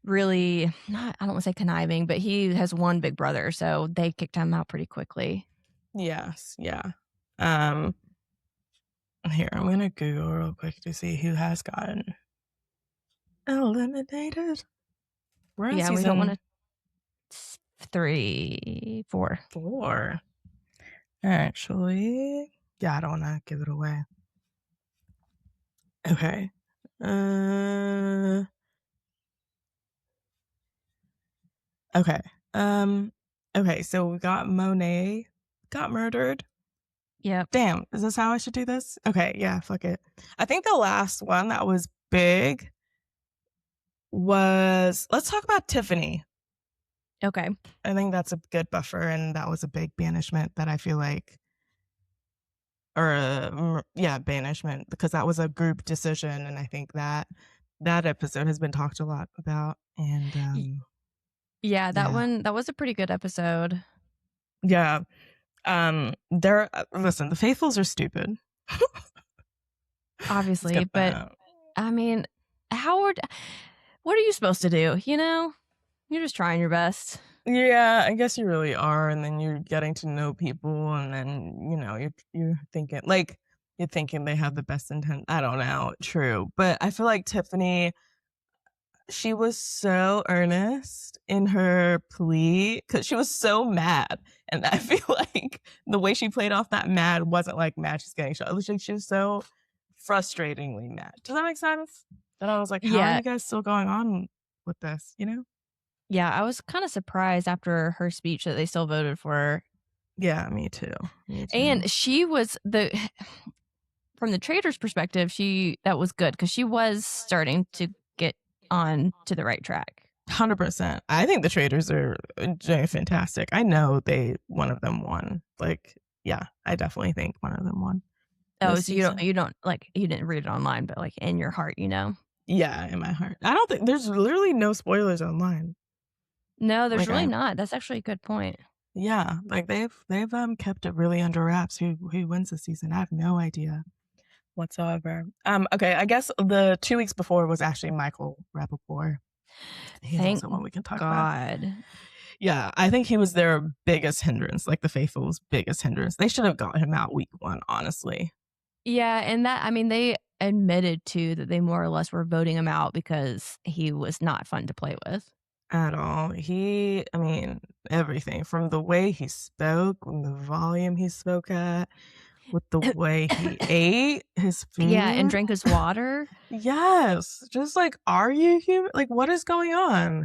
really not, I don't want to say conniving, but he has one Big Brother, so they kicked him out pretty quickly. Yes, yeah. Here, I'm gonna Google real quick to see who has gotten eliminated. We're on Yeah, we don't want season to 3, 4. 4. Actually, yeah, I don't want to give it away. Okay. Okay. Okay, so we got Monet got murdered. Yep. Damn, is this how I should do this? Okay, yeah, fuck it. I think the last one that was big was, let's talk about Tiffany. Okay. I think that's a good buffer, and that was a big banishment that I feel like, or yeah, banishment, because that was a group decision, and I think that episode has been talked a lot about. And yeah, that one, that was a pretty good episode. Yeah. Listen, the Faithfuls are stupid. Obviously, but I mean, Howard, what are you supposed to do? You know, you're just trying your best. Yeah, I guess you really are, and then you're getting to know people, and then you're thinking they have the best intent. I don't know, true, but I feel like Tiffany, she was so earnest in her plea because she was so mad, and I feel like the way she played off that mad wasn't like mad she's getting shot. It was like she was so frustratingly mad. Does that make sense? And I was like, how are you guys still going on with this? Yeah, I was kind of surprised after her speech that they still voted for her. Yeah, me too. And she was from the Traitors' perspective, that was good because she was starting to get on to the right track. 100%. I think the Traitors are doing fantastic. I know one of them won. Like, yeah, I definitely think one of them won. Oh, so you don't like, you didn't read it online, but like in your heart, Yeah, in my heart. I don't think there's literally no spoilers online. No, there's really not. That's actually a good point. Yeah, like they've kept it really under wraps who wins the season. I have no idea whatsoever. Okay, I guess the 2 weeks before was actually Michael Rapaport. He's Thank also one we can talk God. about. Yeah, I think he was their biggest hindrance, like the Faithful's biggest hindrance. They should have got him out week 1, honestly. Yeah, and they admitted too that they more or less were voting him out because he was not fun to play with. At all. Everything from the way he spoke, and the volume he spoke at, with the way he ate his food. Yeah, and drank his water. Yes. Just like, are you human? Like, what is going on?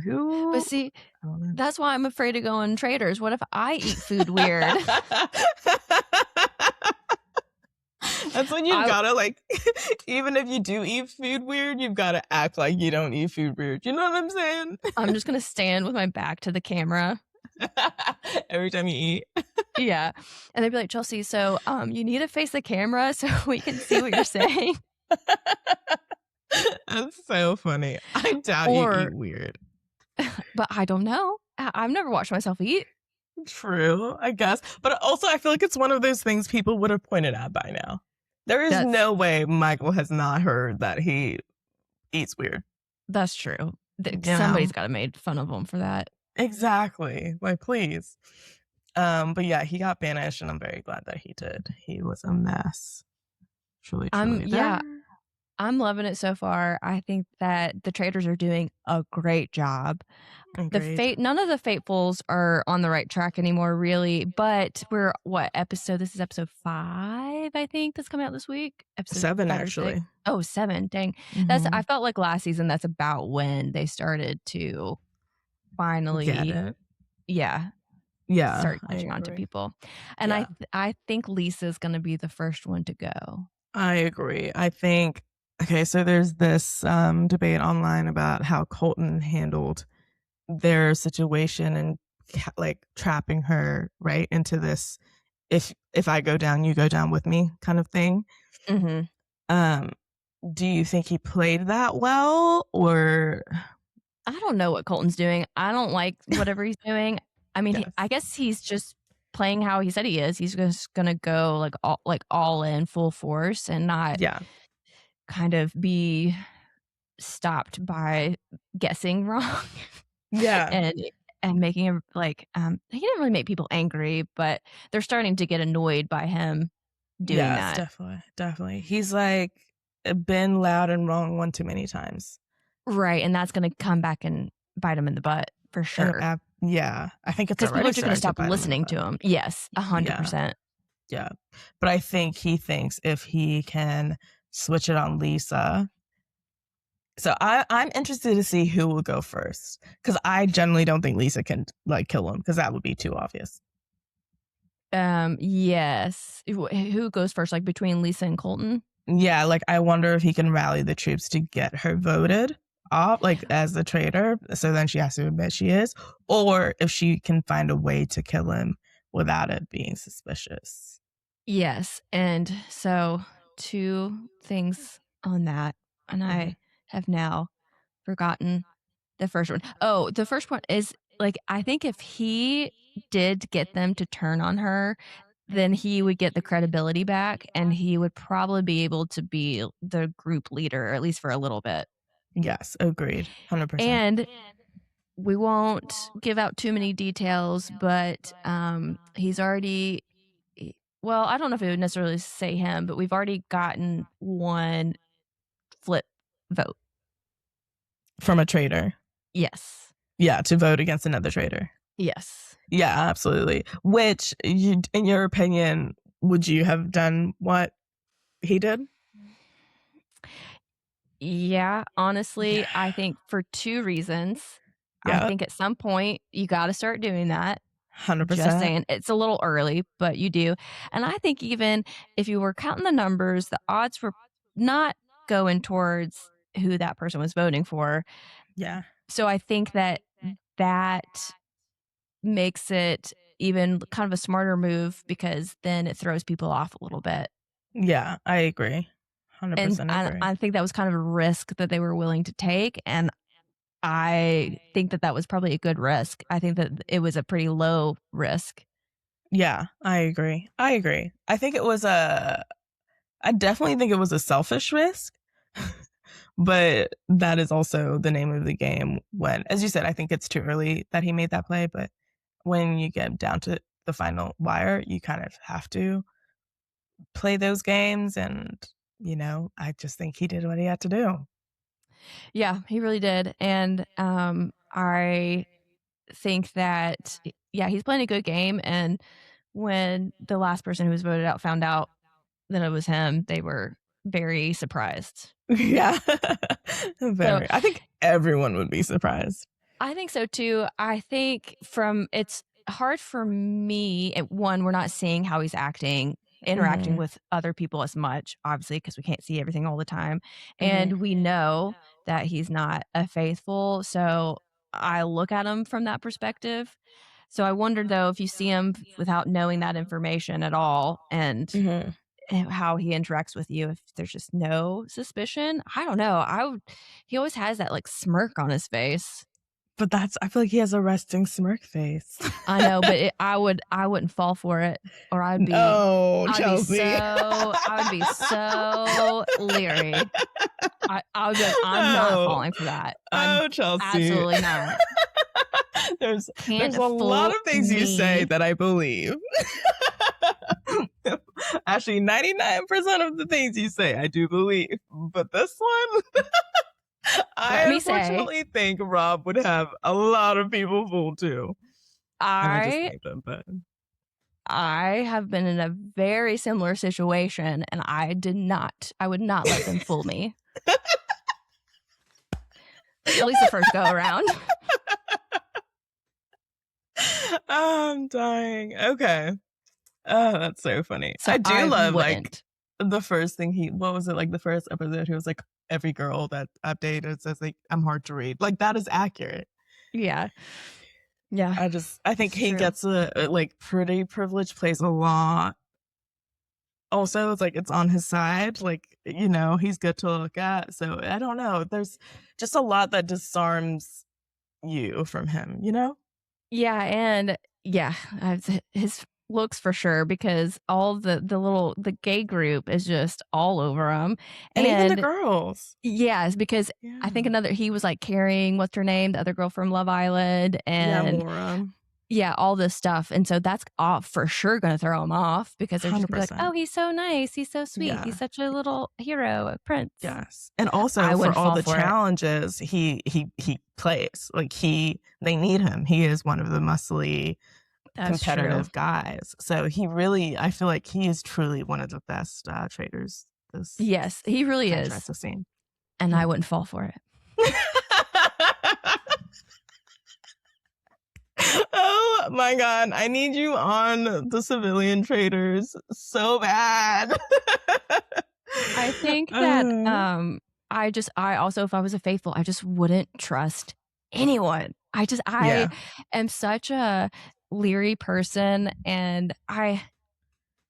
But see, that's why I'm afraid to go on Traitors. What if I eat food weird? That's when you've got to, like, even if you do eat food weird, you've got to act like you don't eat food weird. You know what I'm saying? I'm just going to stand with my back to the camera. Every time you eat. Yeah. And they'd be like, Chelsea, so you need to face the camera so we can see what you're saying. That's so funny. I doubt you eat weird. But I don't know. I've never watched myself eat. True, I guess. But also, I feel like it's one of those things people would have pointed out by now. There is no way Michael has not heard that he eats weird. That's true. Somebody's got to make fun of him for that. Exactly. Like, please. But yeah, he got banished, and I'm very glad that he did. He was a mess. Truly. Yeah. I'm loving it so far. I think that the Traitors are doing a great job. None of the Fatefuls are on the right track anymore, really. But we're episode? This is episode 5, I think, that's coming out this week. Episode 7, actually. Oh, 7. Dang. Mm-hmm. I felt like last season. That's about when they started to finally get it. Yeah. Start catching on to people. And I think Lisa's going to be the first one to go. I agree. I think. Okay, so there's this debate online about how Colton handled their situation and like trapping her right into this if I go down, you go down with me kind of thing. Mm-hmm. do you think he played that well, or I don't know what Colton's doing. I don't like whatever he's doing. I mean, yes. I guess he's just playing how he said he is. He's just gonna go like all in full force and not Yeah. kind of be stopped by guessing wrong. Yeah. and making him like he didn't really make people angry, but they're starting to get annoyed by him doing Yes, that. definitely. He's like been loud and wrong one too many times. Right, and that's gonna come back and bite him in the butt for sure. Yeah, I think it's Because people already are gonna starting to stop bite him in the listening butt. to him. Yes, Yeah, 100%. yeah. But I think he thinks if he can switch it on Lisa. So I'm interested to see who will go first, because I generally don't think Lisa can like kill him, because that would be too obvious. Yes. Who goes first, like between Lisa and Colton? Yeah, like I wonder if he can rally the troops to get her voted off, like as the traitor, so then she has to admit she is, or if she can find a way to kill him without it being suspicious. Yes. And so 2 things on that, and I have now forgotten the first one. Oh, the first one is like I think if he did get them to turn on her, then he would get the credibility back and he would probably be able to be the group leader, or at least for a little bit. Yes, agreed. 100%. And we won't give out too many details, but he's already, well, I don't know if it would necessarily say him, but we've already gotten one flip vote. From a traitor. Yes. Yeah, to vote against another traitor. Yes. Yeah, absolutely. Which, in your opinion, would you have done what he did? Yeah, honestly, I think for 2 reasons. I Yeah, think at some point you got to start doing that. 100%. Just saying, it's a little early, but you do. And I think even if you were counting the numbers, the odds were not going towards who that person was voting for. Yeah. So I think that makes it even kind of a smarter move, because then it throws people off a little bit. Yeah, I agree. 100% And agree. I think that was kind of a risk that they were willing to take. And I think that was probably a good risk. I think that it was a pretty low risk. Yeah, I agree. I think it was I definitely think it was a selfish risk, but that is also the name of the game when, as you said, I think it's too early that he made that play, but when you get down to the final wire, you kind of have to play those games, and, I just think he did what he had to do. Yeah, he really did. And I think that, yeah, he's playing a good game. And when the last person who was voted out found out that it was him, they were very surprised. Yeah. So I think everyone would be surprised. I think so too. I think it's hard for me. One, we're not seeing how he's interacting with other people as much, obviously, because we can't see everything all the time. And we know that he's not a faithful. So I look at him from that perspective. So I wondered though, if you see him without knowing that information at all, and how he interacts with you, if there's just no suspicion, I don't know. He always has that like smirk on his face. But I feel like he has a resting smirk face. I know, but I wouldn't fall for it, or I'd be, Chelsea. I would be so leery. I would be like, I'm not falling for that. Chelsea. Absolutely not. There's a lot of things you say that I believe. Actually, 99% of the things you say I do believe, but this one, I unfortunately think Rob would have a lot of people fooled too. I have been in a very similar situation, and I would not let them fool me. At least the first go around. I'm dying. Okay. Oh, that's so funny. So I do love like the first thing what was it, like the first episode, he was like, every girl that updated says like, I'm hard to read. Like that is accurate. Yeah. Yeah. I think he gets a like pretty privilege, plays a lot also it's like it's on his side. Like, you know, he's good to look at. So I don't know. There's just a lot that disarms you from him, you know? Yeah, and yeah, his looks for sure because all the gay group is just all over him. And even the And girls. yes, because I think Yeah. he was like carrying what's her name, the other girl from Love Island, Yeah, and Maura. yeah, all this stuff. And so that's off for sure going to throw him off because they're just gonna be like, 100%. oh, he's so nice. He's so sweet. Yeah. He's such a little hero, a prince. Yes. And I also for wouldn't all fall the for it. challenges he plays. Like they need him. He is one of the muscly That's competitive true. guys. So he really, I feel like he is truly one of the best traders this Yes, he really franchise is. has seen. And I wouldn't fall for it. Oh my god, I need you on the civilian traders so bad. I think that I also, if I was a faithful, I just wouldn't trust anyone. I am such a leery person, and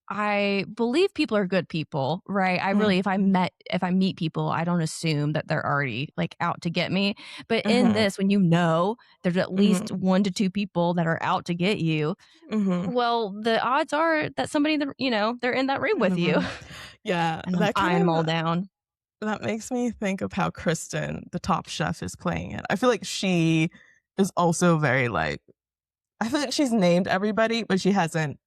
I believe people are good people, right? I really, if I meet people, I don't assume that they're already like out to get me. But in this, when you know there's at least 1 to 2 people that are out to get you, well, the odds are that somebody that, you know, they're in that room with you. Yeah, And I'm eyeing them all down. That makes me think of how Kristen, the top chef, is playing it. I feel like she is also very like, I feel like she's named everybody, but she hasn't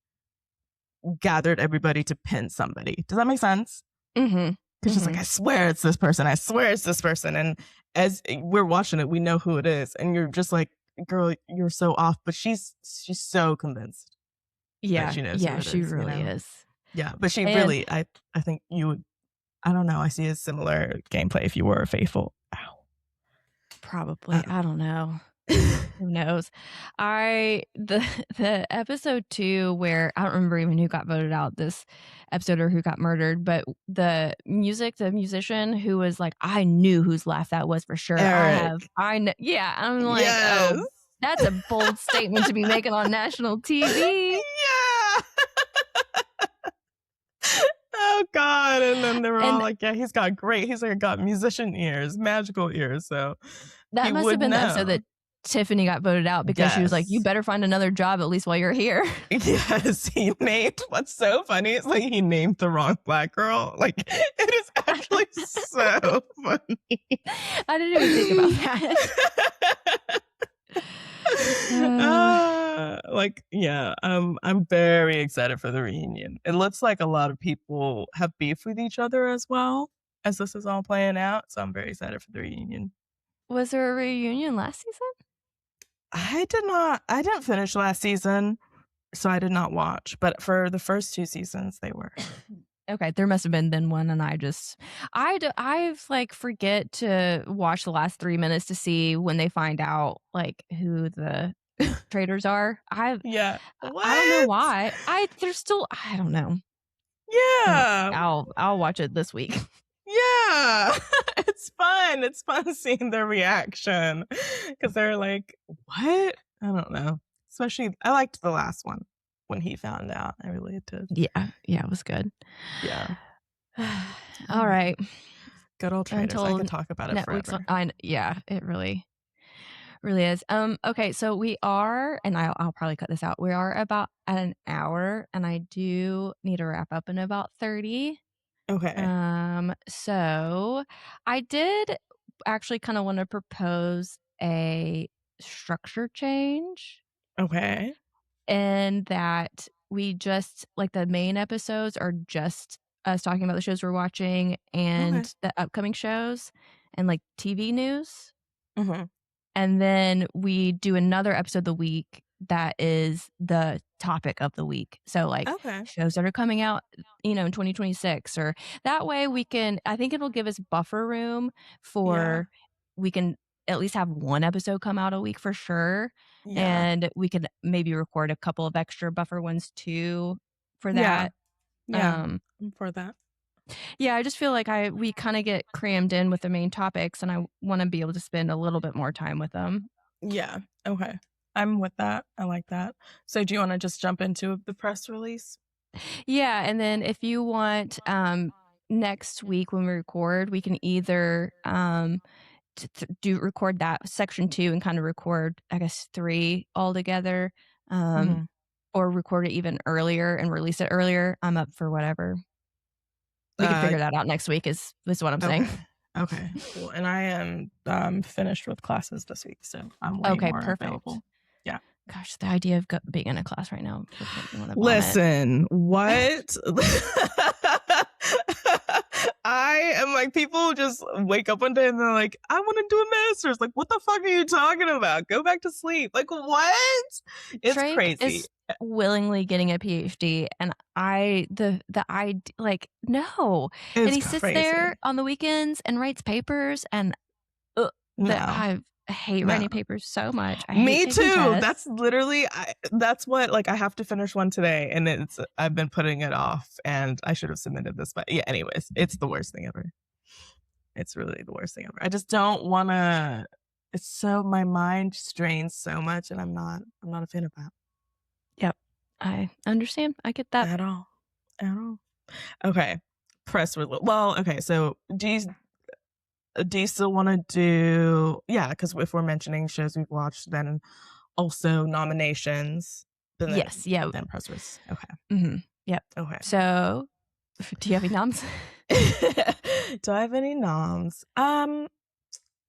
gathered everybody to pin somebody. Does that make sense? Mm-hmm. Because she's like, I swear it's this person. I swear it's this person. And as we're watching it, we know who it is. And you're just like, girl, you're so off. But she's so convinced. Yeah. That she knows Yeah, she is, really you know? is. Yeah. But she really, I think you would, I don't know. I see a similar gameplay if you were faithful. Ow. Probably. I don't know. Who knows? The episode 2 where I don't remember even who got voted out this episode or who got murdered, but the musician who was like, I knew whose laugh that was for sure. Eric. I know. Yeah, I'm like, oh, that's a bold statement to be making on national TV. Yeah. Oh God. And then they were all like, yeah, he's got musician ears, magical ears. So that must have been the episode that Tiffany got voted out because she was like, you better find another job at least while you're here. Yes, what's so funny is like he named the wrong Black girl. Like it is actually so funny. I didn't even think about that. I'm very excited for the reunion. It looks like a lot of people have beef with each other as well as this is all playing out. So I'm very excited for the reunion. Was there a reunion last season? I didn't finish last season, so I did not watch. But for the first 2 seasons, they were. Okay, there must have been then one, and I've like forget to watch the last 3 minutes to see when they find out like who the traders are. I don't know why. I don't know. Yeah, I'll watch it this week. Yeah, it's fun. It's fun seeing their reaction because they're like, "What?" I don't know. Especially, I liked the last one when he found out. I really did. Yeah, it was good. Yeah. All right. Good old traders. I can talk about it forever. Yeah, it really is. Okay, so we are, and I'll probably cut this out. We are about at an hour, and I do need to wrap up in about 30. Okay. So I did actually kind of want to propose a structure change. Okay. And that we just like the main episodes are just us talking about the shows we're watching and the upcoming shows and like TV news. And then we do another episode of the week that is the topic of the week. So like shows that are coming out, in 2026, or that way I think it'll give us buffer room for we can at least have one episode come out a week for sure. Yeah. And we could maybe record a couple of extra buffer ones too for that. Yeah. For that. Yeah, I just feel like we kind of get crammed in with the main topics, and I want to be able to spend a little bit more time with them. Yeah. Okay. I'm with that. I like that. So do you want to just jump into the press release? Yeah, and then if you want, next week when we record, we can either, do record that section 2 and kind of record, I guess, 3 altogether, um, Mhm. or record it even earlier and release it earlier. I'm up for whatever. We can Uh, figure that out next week is what I'm saying. okay. Okay, cool. And I am finished with classes this week, so I'm way Okay, more perfect. available. Yeah. Gosh, the idea of being in a class right now would make me want to vomit. Listen, what? I am like, people just wake up one day and they're like, I want to do a master's. Like, what the fuck are you talking about? Go back to sleep. Like, what? It's Drake crazy. is willingly getting a PhD, and like, no. It's And he sits crazy. there on the weekends and writes papers, and I hate writing papers so much. I hate Me taking too. tests. That's literally that's what, like, I have to finish one today, and I've been putting it off, and I should have submitted this, but yeah, anyways, it's the worst thing ever. It's really the worst thing ever. I just don't want to. It's so, my mind strains so much, and I'm not a fan of that. Yep. I understand. I get that. At all. Okay. Press release. Well, okay. So do you still want to do, yeah, because if we're mentioning shows we've watched, then also nominations. Yes. Yeah. Then press release. Okay. Mm-hmm. Yep. Okay. So, do you have any noms? Do I have any noms? No,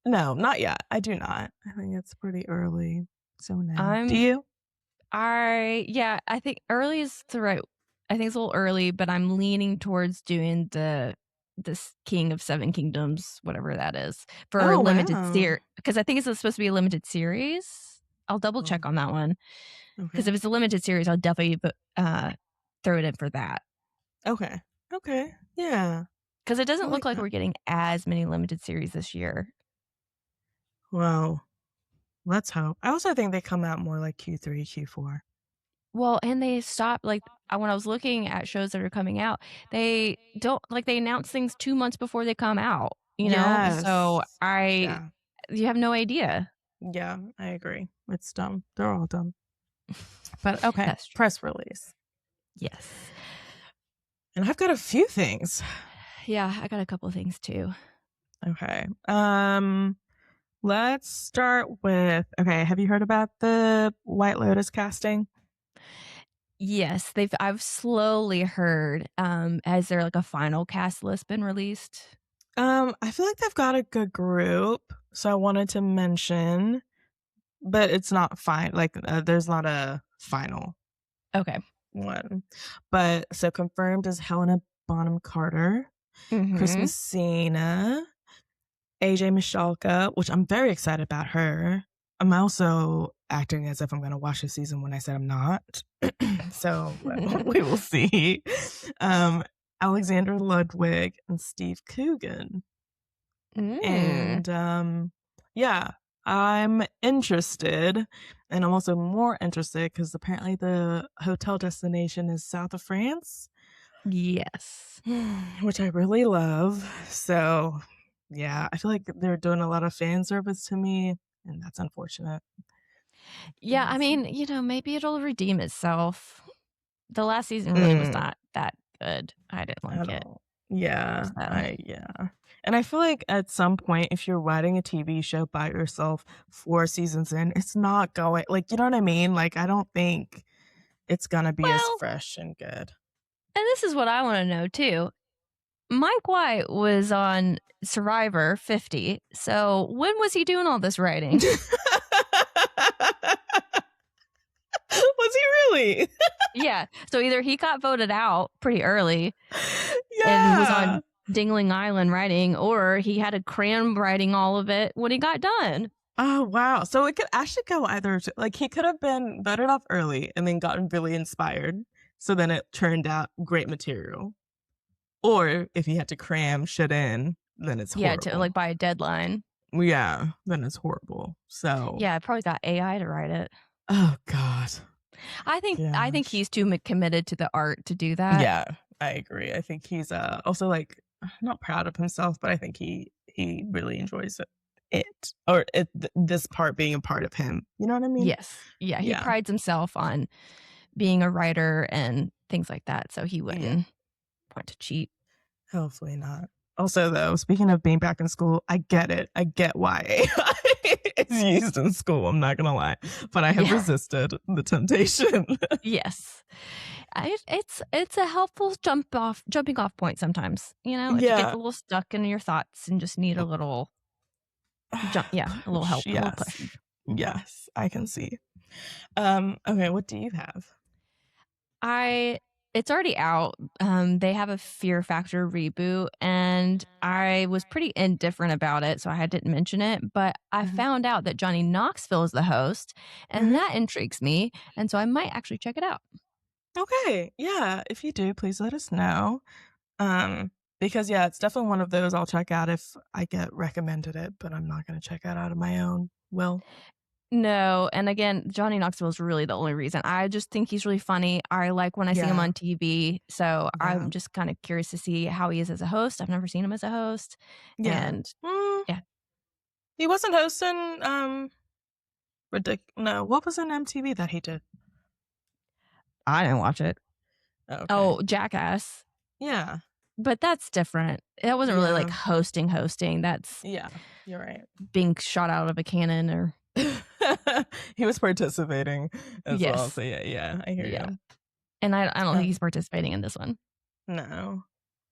not yet. I do not. I think it's pretty early. So no. Do you? Yeah, I think early is the right. I think it's a little early, but I'm leaning towards doing this King of Seven Kingdoms, whatever that is, for a limited series, because I think it's supposed to be a limited series. I'll double check on that one, because if it's a limited series, I'll definitely throw it in for that. Okay. Yeah. Because it doesn't look like we're getting as many limited series this year. Well, let's hope. I also think they come out more like Q3, Q4. Well, and they stopped, like, when I was looking at shows that are coming out, they don't, like, they announce things 2 months before they come out, you know? Yes. So Yeah. you have no idea. Yeah, I agree. It's dumb. They're all dumb. But okay, press release. Yes. And I've got a few things. Yeah, I got a couple of things too. Okay. Let's start with, okay, have you heard about the White Lotus casting? Yes, I've slowly heard. Has there like a final cast list been released? I feel like they've got a good group, so I wanted to mention, but it's not fine. Like, there's not a final one. But so confirmed is Helena Bonham Carter, Chris Messina, AJ Michalka, which I'm very excited about her. I'm also acting as if I'm going to watch the season when I said I'm not. So we will see. Alexander Ludwig and Steve Coogan. And yeah, I'm interested. And I'm also more interested because apparently the hotel destination is south of France. Yes. Which I really love. So yeah, I feel like they're doing a lot of fan service to me, and that's unfortunate. Yeah, I mean, maybe it'll redeem itself. The last season really was not that good. I didn't like it. Yeah, so. And I feel like at some point, if you're writing a TV show by yourself 4 seasons in, it's not going, like, you know what I mean? Like, I don't think it's gonna be as fresh and good. And this is what I want to know too. Mike White was on Survivor 50. So when was he doing all this writing? Was he really? Yeah. So either he got voted out pretty early and was on Dingling Island writing, or he had to cram writing all of it when he got done. Oh, wow. So it could actually go either. Like, he could have been voted off early and then gotten really inspired. So then it turned out great material. Or if he had to cram shit in, then it's horrible. Yeah, to like by a deadline. Yeah, then it's horrible. So yeah, I probably got AI to write it. Oh God. I think he's too committed to the art to do that. Yeah, I agree. I think he's also like not proud of himself, but I think he really enjoys this part being a part of him. You know what I mean? Yes. Yeah, he prides himself on being a writer and things like that, so he Yeah. wouldn't want to cheat. Hopefully not. Also, though, speaking of being back in school, I get it. I get why AI is used in school. I'm not going to lie. But I have resisted the temptation. Yes. It's a helpful jumping off point sometimes. You know, if you get a little stuck in your thoughts and just need a little jump, a little help, a little push. Yes, I can see. Okay, what do you have? It's already out. They have a Fear Factor reboot, and I was pretty indifferent about it, so I didn't mention it. But I found out that Johnny Knoxville is the host, and that intrigues me, and so I might actually check it out. Okay, yeah. If you do, please let us know. Because it's definitely one of those I'll check out if I get recommended it, but I'm not going to check it out of my own will. No, and again, Johnny Knoxville is really the only reason. I just think he's really funny. I like when I see him on TV, so I'm just kind of curious to see how he is as a host. I've never seen him as a host. And he wasn't hosting no, what was an MTV that he did? I didn't watch it. Okay. Oh, Jackass. Yeah. But that's different. That wasn't really like hosting. That's you're right. Being shot out of a cannon or he was participating as well. So I hear you. And I don't think he's participating in this one. No.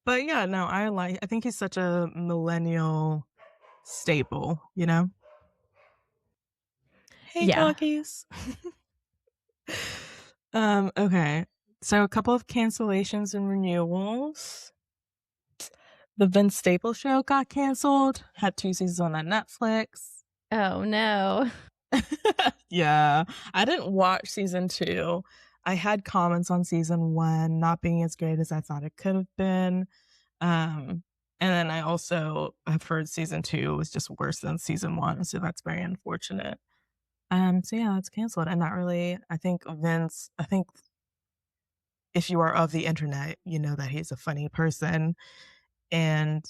But I think he's such a millennial staple, you know? Hey, doggies. Okay. So a couple of cancellations and renewals. The Vince Staples Show got canceled. Had 2 seasons on Netflix. Oh, no. Yeah. I didn't watch season 2. I had comments on season 1 not being as great as I thought it could have been. And then I also have heard season 2 was just worse than season 1. So that's very unfortunate. So it's canceled. And not really, I think if you are of the internet, you know that he's a funny person and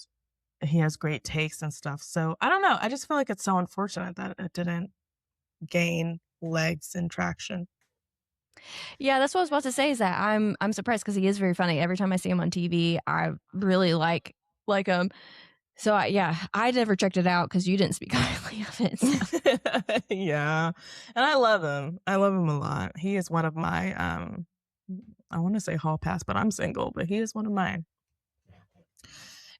he has great takes and stuff. So I don't know. I just feel like it's so unfortunate that it didn't gain legs and traction. Yeah, that's what I was about to say, is that I'm surprised because he is very funny. Every time I see him on TV, I really like him. So I never checked it out because you didn't speak highly of it. So. Yeah, and I love him. I love him a lot. He is one of my I want to say hall pass, but I'm single. But he is one of mine.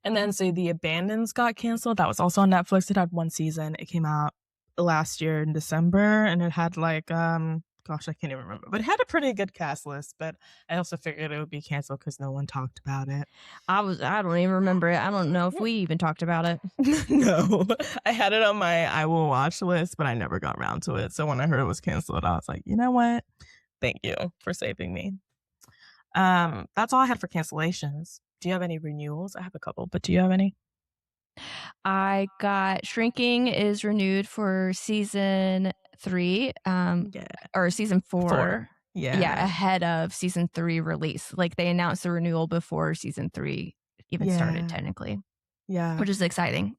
And then The Abandons got canceled. That was also on Netflix. It had 1 season. It came out last year in December, and it had gosh, I can't even remember, but it had a pretty good cast list. But I also figured it would be canceled because no one talked about it. I don't even remember it. I don't know if we even talked about it. No, I had it on my I will watch list, but I never got around to it. So when I heard it was canceled, I was like, you know what? Thank you for saving me. That's all I had for cancellations. Do you have any renewals? I have a couple, but do you have any? I got Shrinking is renewed for season 3, or season 4. Yeah, ahead of season 3 release. Like they announced the renewal before season 3 even started, technically. Yeah, which is exciting.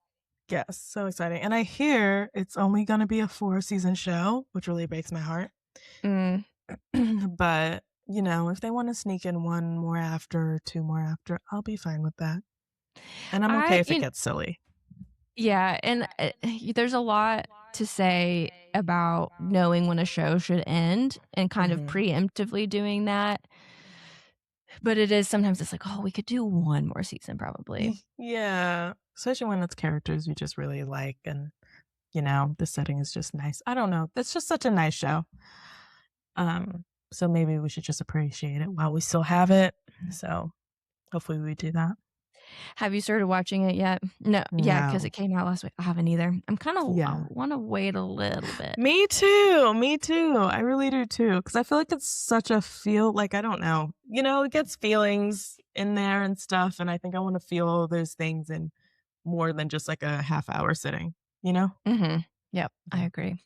Yes, so exciting. And I hear it's only going to be a 4-season show, which really breaks my heart. But if they want to sneak in 1 more after, 2 more after, I'll be fine with that. And I'm okay if it gets silly. Yeah, and there's a lot to say about knowing when a show should end and kind of preemptively doing that. But it is sometimes it's like, oh, we could do 1 more season probably. Yeah, especially when it's characters you just really like and, the setting is just nice. I don't know. That's just such a nice show. So maybe we should just appreciate it while we still have it. So hopefully we do that. Have you started watching it yet? No. Yeah, because it came out last week. I haven't either. I'm kind of I want to wait a little bit. Me too. I really do too. Because I feel like it's such a I don't know. It gets feelings in there and stuff. And I think I want to feel all those things in more than just like a half-hour sitting, Yep, I agree.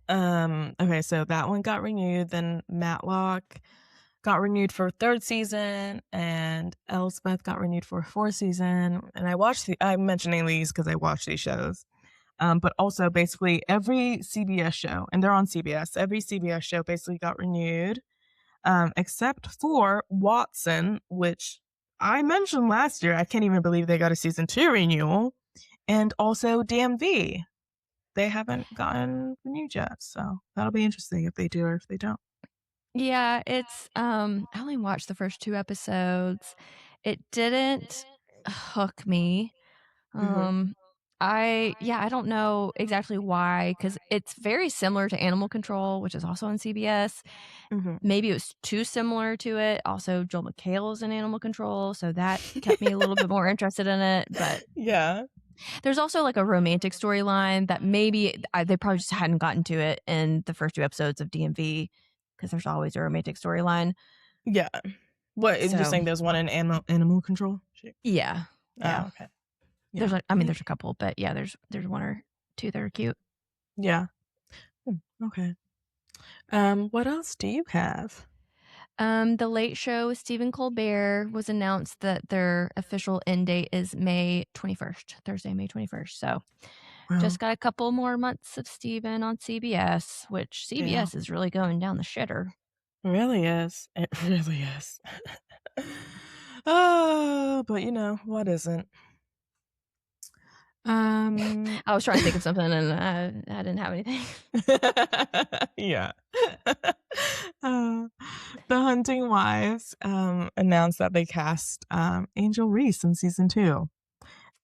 Okay, so that one got renewed. Then Matlock got renewed for 3rd season, and Elsbeth got renewed for 4th season. And I'm mentioning these because I watch these shows. But also basically every CBS show, and they're on CBS, every CBS show basically got renewed. except for Watson, which I mentioned last year. I can't even believe they got a season 2 renewal. And also DMV. They haven't gotten renewed yet, so that'll be interesting if they do or if they don't. Yeah, it's I only watched the first 2 episodes. It didn't hook me. I don't know exactly why, because it's very similar to Animal Control, which is also on CBS. Maybe it was too similar to it. Also, Joel McHale is in Animal Control, so that kept me a little bit more interested in it. But yeah, there's also like a romantic storyline that maybe they probably just hadn't gotten to it in the first 2 episodes of DMV, because there's always a romantic storyline. Yeah. What, you're saying there's one in Animal Control? Yeah. Yeah. Oh, okay. Yeah. There's a couple, but yeah, there's 1 or 2 that are cute. Yeah. Okay. What else do you have? The Late Show with Stephen Colbert was announced that their official end date is May 21st, Thursday, May 21st. So just got a couple more months of Stephen on CBS, which CBS is really going down the shitter. It really is. It really is. Oh, but what isn't? I was trying to think of something and I didn't have anything. Yeah. The Hunting Wives announced that they cast Angel Reese in season 2.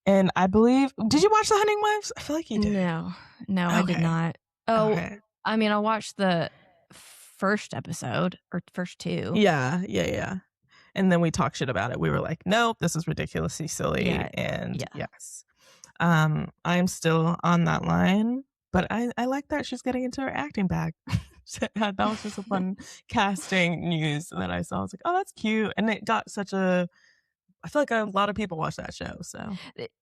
And I believe, did you watch The Hunting Wives? I feel like you did. No, I did not. Oh, okay. I mean, I watched the first episode or first 2. Yeah. And then we talked shit about it. We were like, nope, this is ridiculously silly. Yeah. And yes. I'm still on that line, but I like that she's getting into her acting bag. That was just a fun casting news that I saw. I was like, oh, that's cute. And it got I feel like a lot of people watched that show. So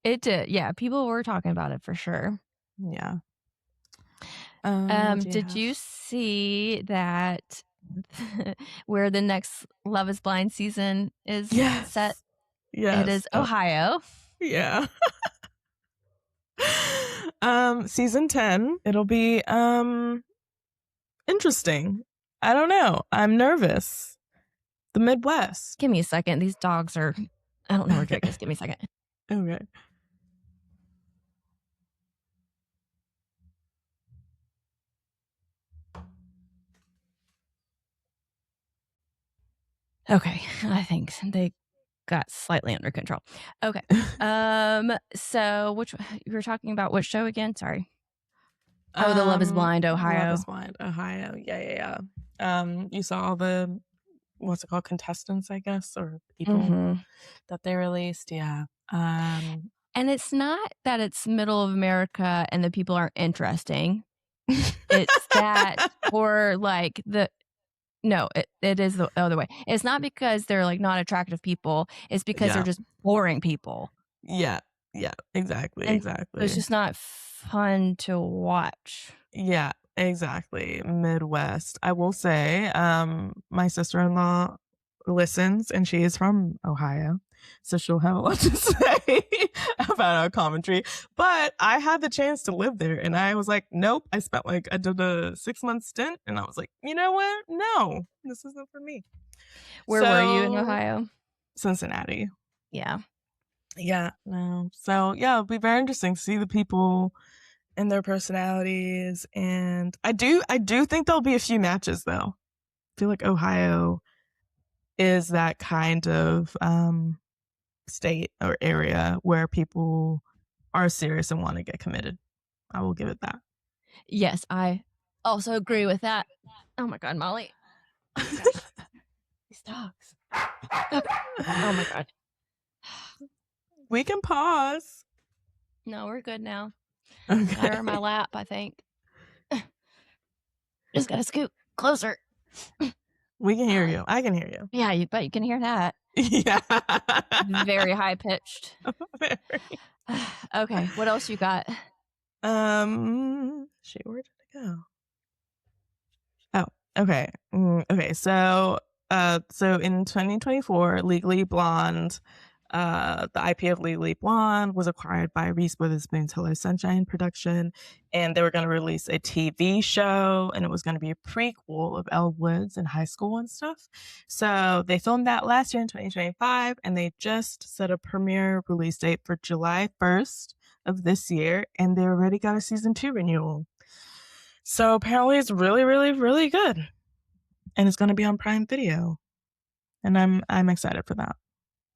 it did. Yeah. People were talking about it for sure. Yeah. Did you see that where the next Love is Blind season is set? Yes. It is Ohio. Yeah. Season 10. It'll be interesting. I don't know. I'm nervous. The Midwest. Give me a second. These dogs are, I don't know where Drake is. Give me a second. Okay. Okay. I think they got slightly under control. Okay. So you were talking about which show again? Sorry. Oh, the Love is Blind, Ohio. Love is Blind, Ohio. Yeah. You saw all the, what's it called, contestants, I guess, or people that they released. Yeah. And it's not that it's middle of America and the people aren't interesting. It's that, or like no, it is the other way. It's not because they're like not attractive people. It's because they're just boring people. Yeah. Exactly. It's just not fun to watch. Yeah, exactly. Midwest. I will say, my sister-in-law listens, and she is from Ohio, so she'll have a lot to say about our commentary. But I had the chance to live there, and I was like, nope. I did a 6-month stint, and I was like, you know what? No, this isn't for me. Where were you in Ohio? Cincinnati. Yeah. Yeah, no. So yeah, it'll be very interesting to see the people and their personalities. And I do think there'll be a few matches though. I feel like Ohio is that kind of state or area where people are serious and want to get committed. I will give it that. Yes, I also agree with that. Oh my God, Molly. Oh my gosh. These dogs. Okay. Oh my God. We can pause. No, we're good now. Okay. Got her in my lap, I think. Just gotta scoot closer. We can hear you. I can hear you. Yeah, but you can hear that. Yeah. Very high pitched. Okay, what else you got? Shoot, where did it go? Oh, okay. Okay, so in 2024, Legally Blonde The IP of Legally Blonde was acquired by Reese Witherspoon's Hello Sunshine production, and they were going to release a TV show, and it was going to be a prequel of Elle Woods in high school and stuff. So they filmed that last year in 2025, and they just set a premiere release date for July 1st of this year, and they already got a season 2 renewal. So apparently it's really, really, really good, and it's going to be on Prime Video, and I'm excited for that.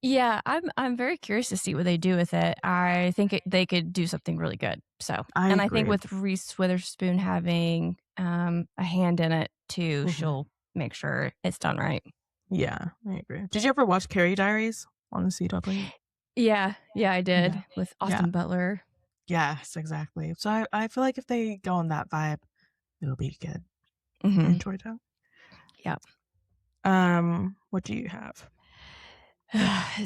Yeah, I'm very curious to see what they do with it. I think they could do something really good. So, I I think agree. with Reese Witherspoon having a hand in it too, Mhm. she'll make sure it's done right. Yeah, I agree. Did you ever watch Carrie Diaries on the CW? Yeah, I did with Yeah. Austin Butler. Yes, exactly. So I feel like if they go on that vibe, it'll be good. I Mhm. enjoyed it. Yep. What do you have?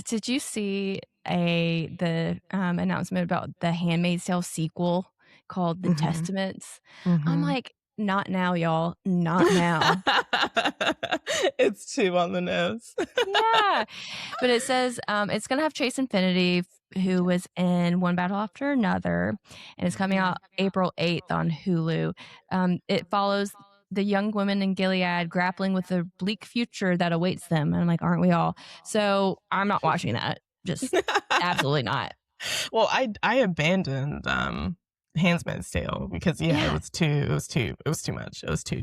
Did you see the announcement about the Handmaid's Tale sequel called The Testaments? I'm like, not now, y'all. Not now. It's too on the nose. Yeah. But it says it's going to have Chase Infinity, who was in One Battle After Another, and it's coming out April 8th on Hulu. It follows the young women in Gilead grappling with the bleak future that awaits them. And I'm like, aren't we all? So I'm not watching that. Just absolutely not. Well, I abandoned Handmaid's Tale because it was too much. It was too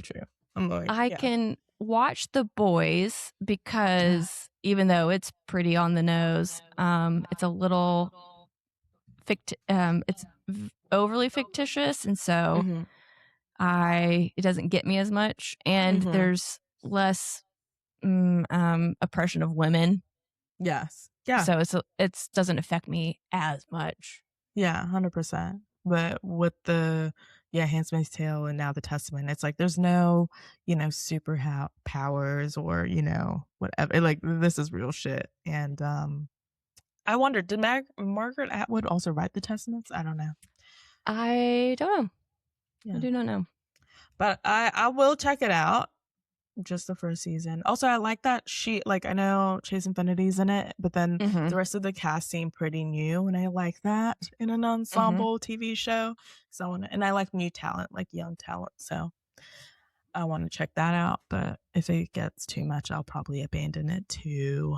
true. I'm like, I can watch The Boys because even though it's pretty on the nose, it's a little it's overly fictitious, and so it doesn't get me as much, and there's less oppression of women. Yes. Yeah. So it doesn't affect me as much. Yeah, 100%. But with the Handmaid's Tale and now The Testament, it's like there's no, super powers or, whatever. Like this is real shit. And I wonder, did Margaret Atwood also write The Testaments? I don't know. I don't know. Yeah. I do not know. But I will check it out. Just the first season. Also, I like that I know Chase Infinity's in it, but then the rest of the cast seem pretty new, and I like that in an ensemble TV show. So, and I like new talent, like young talent. So, I want to check that out. But if it gets too much, I'll probably abandon it too.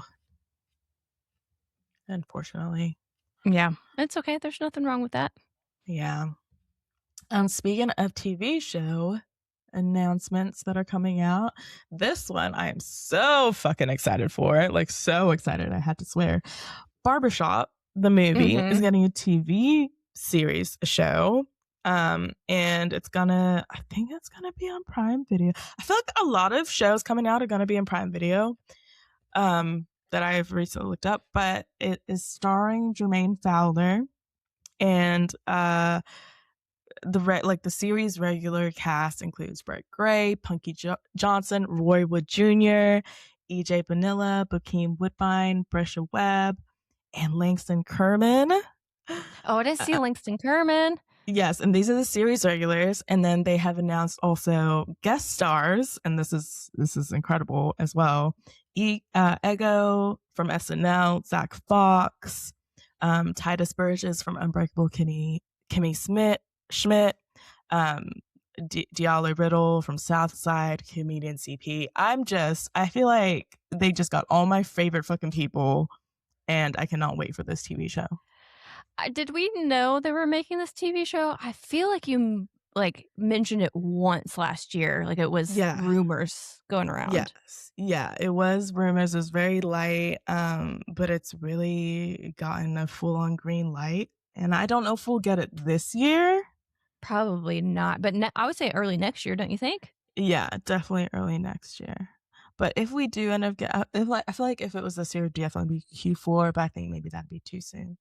Unfortunately. Yeah, it's okay. There's nothing wrong with that. Yeah. Speaking of TV show announcements that are coming out, this one I am so fucking excited for. Like, so excited, I had to swear. Barbershop, the movie, is getting a TV series show. And I think it's gonna be on Prime Video. I feel like a lot of shows coming out are gonna be in Prime Video. That I've recently looked up, but it is starring Jermaine Fowler, and the series regular cast includes Brett Gray, Punky Johnson, Roy Wood Jr., EJ Bonilla, Bokeem Woodbine, Brescia Webb, and Langston Kerman. Oh, I didn't see Langston Kerman. Yes, and these are the series regulars, and then they have announced also guest stars, and this is incredible as well. Ego from SNL, Zach Fox, Titus Burgess from Unbreakable Kimmy Schmidt, Diallo Riddle from Southside, comedian CP. I feel like they just got all my favorite fucking people, and I cannot wait for this TV show. Did we know they were making this TV show? I feel like you mentioned it once last year. Like it was rumors going around. Yes. Yeah, it was rumors. It was very light, but it's really gotten a full-on green light. And I don't know if we'll get it this year. Probably not. But I would say early next year, don't you think? Yeah, definitely early next year. But if we do end up I feel like if it was this year, it'd definitely be Q4, but I think maybe that'd be too soon.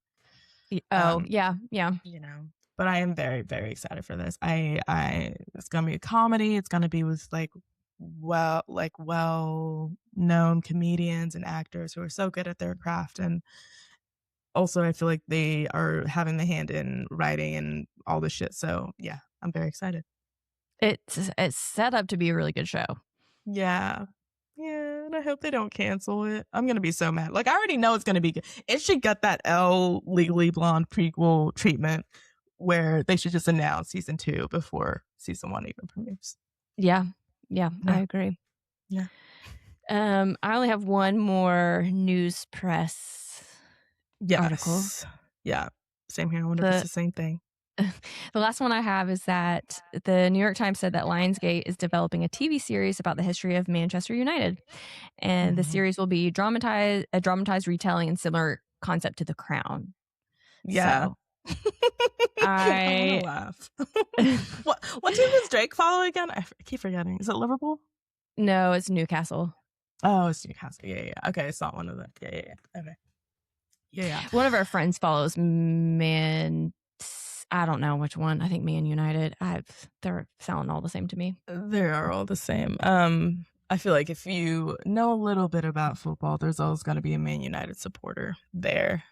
Yeah. But I am very, very excited for this. It's gonna be a comedy. It's gonna be with well-known comedians and actors who are so good at their craft, and also I feel like they are having the hand in writing and all this shit. So yeah, I'm very excited. It's set up to be a really good show. Yeah, and I hope they don't cancel it. I'm gonna be so mad. Like, I already know it's gonna be good. It should get that Elle Legally Blonde prequel treatment where they should just announce season 2 before season 1 even premieres. Yeah, I agree. Yeah. I only have one more news press article. Yeah, same here. I wonder if it's the same thing. The last one I have is that the New York Times said that Lionsgate is developing a TV series about the history of Manchester United, and the series will be a dramatized retelling and similar concept to The Crown. Yeah. So, I laugh. What team does Drake follow again? I keep forgetting. Is it Liverpool? No, it's Newcastle. Oh, it's Newcastle. Yeah. Okay, it's not one of them. Yeah. Okay. Yeah. One of our friends follows I don't know which one. I think Man United. They're sounding all the same to me. They are all the same. I feel like if you know a little bit about football, there's always going to be a Man United supporter there.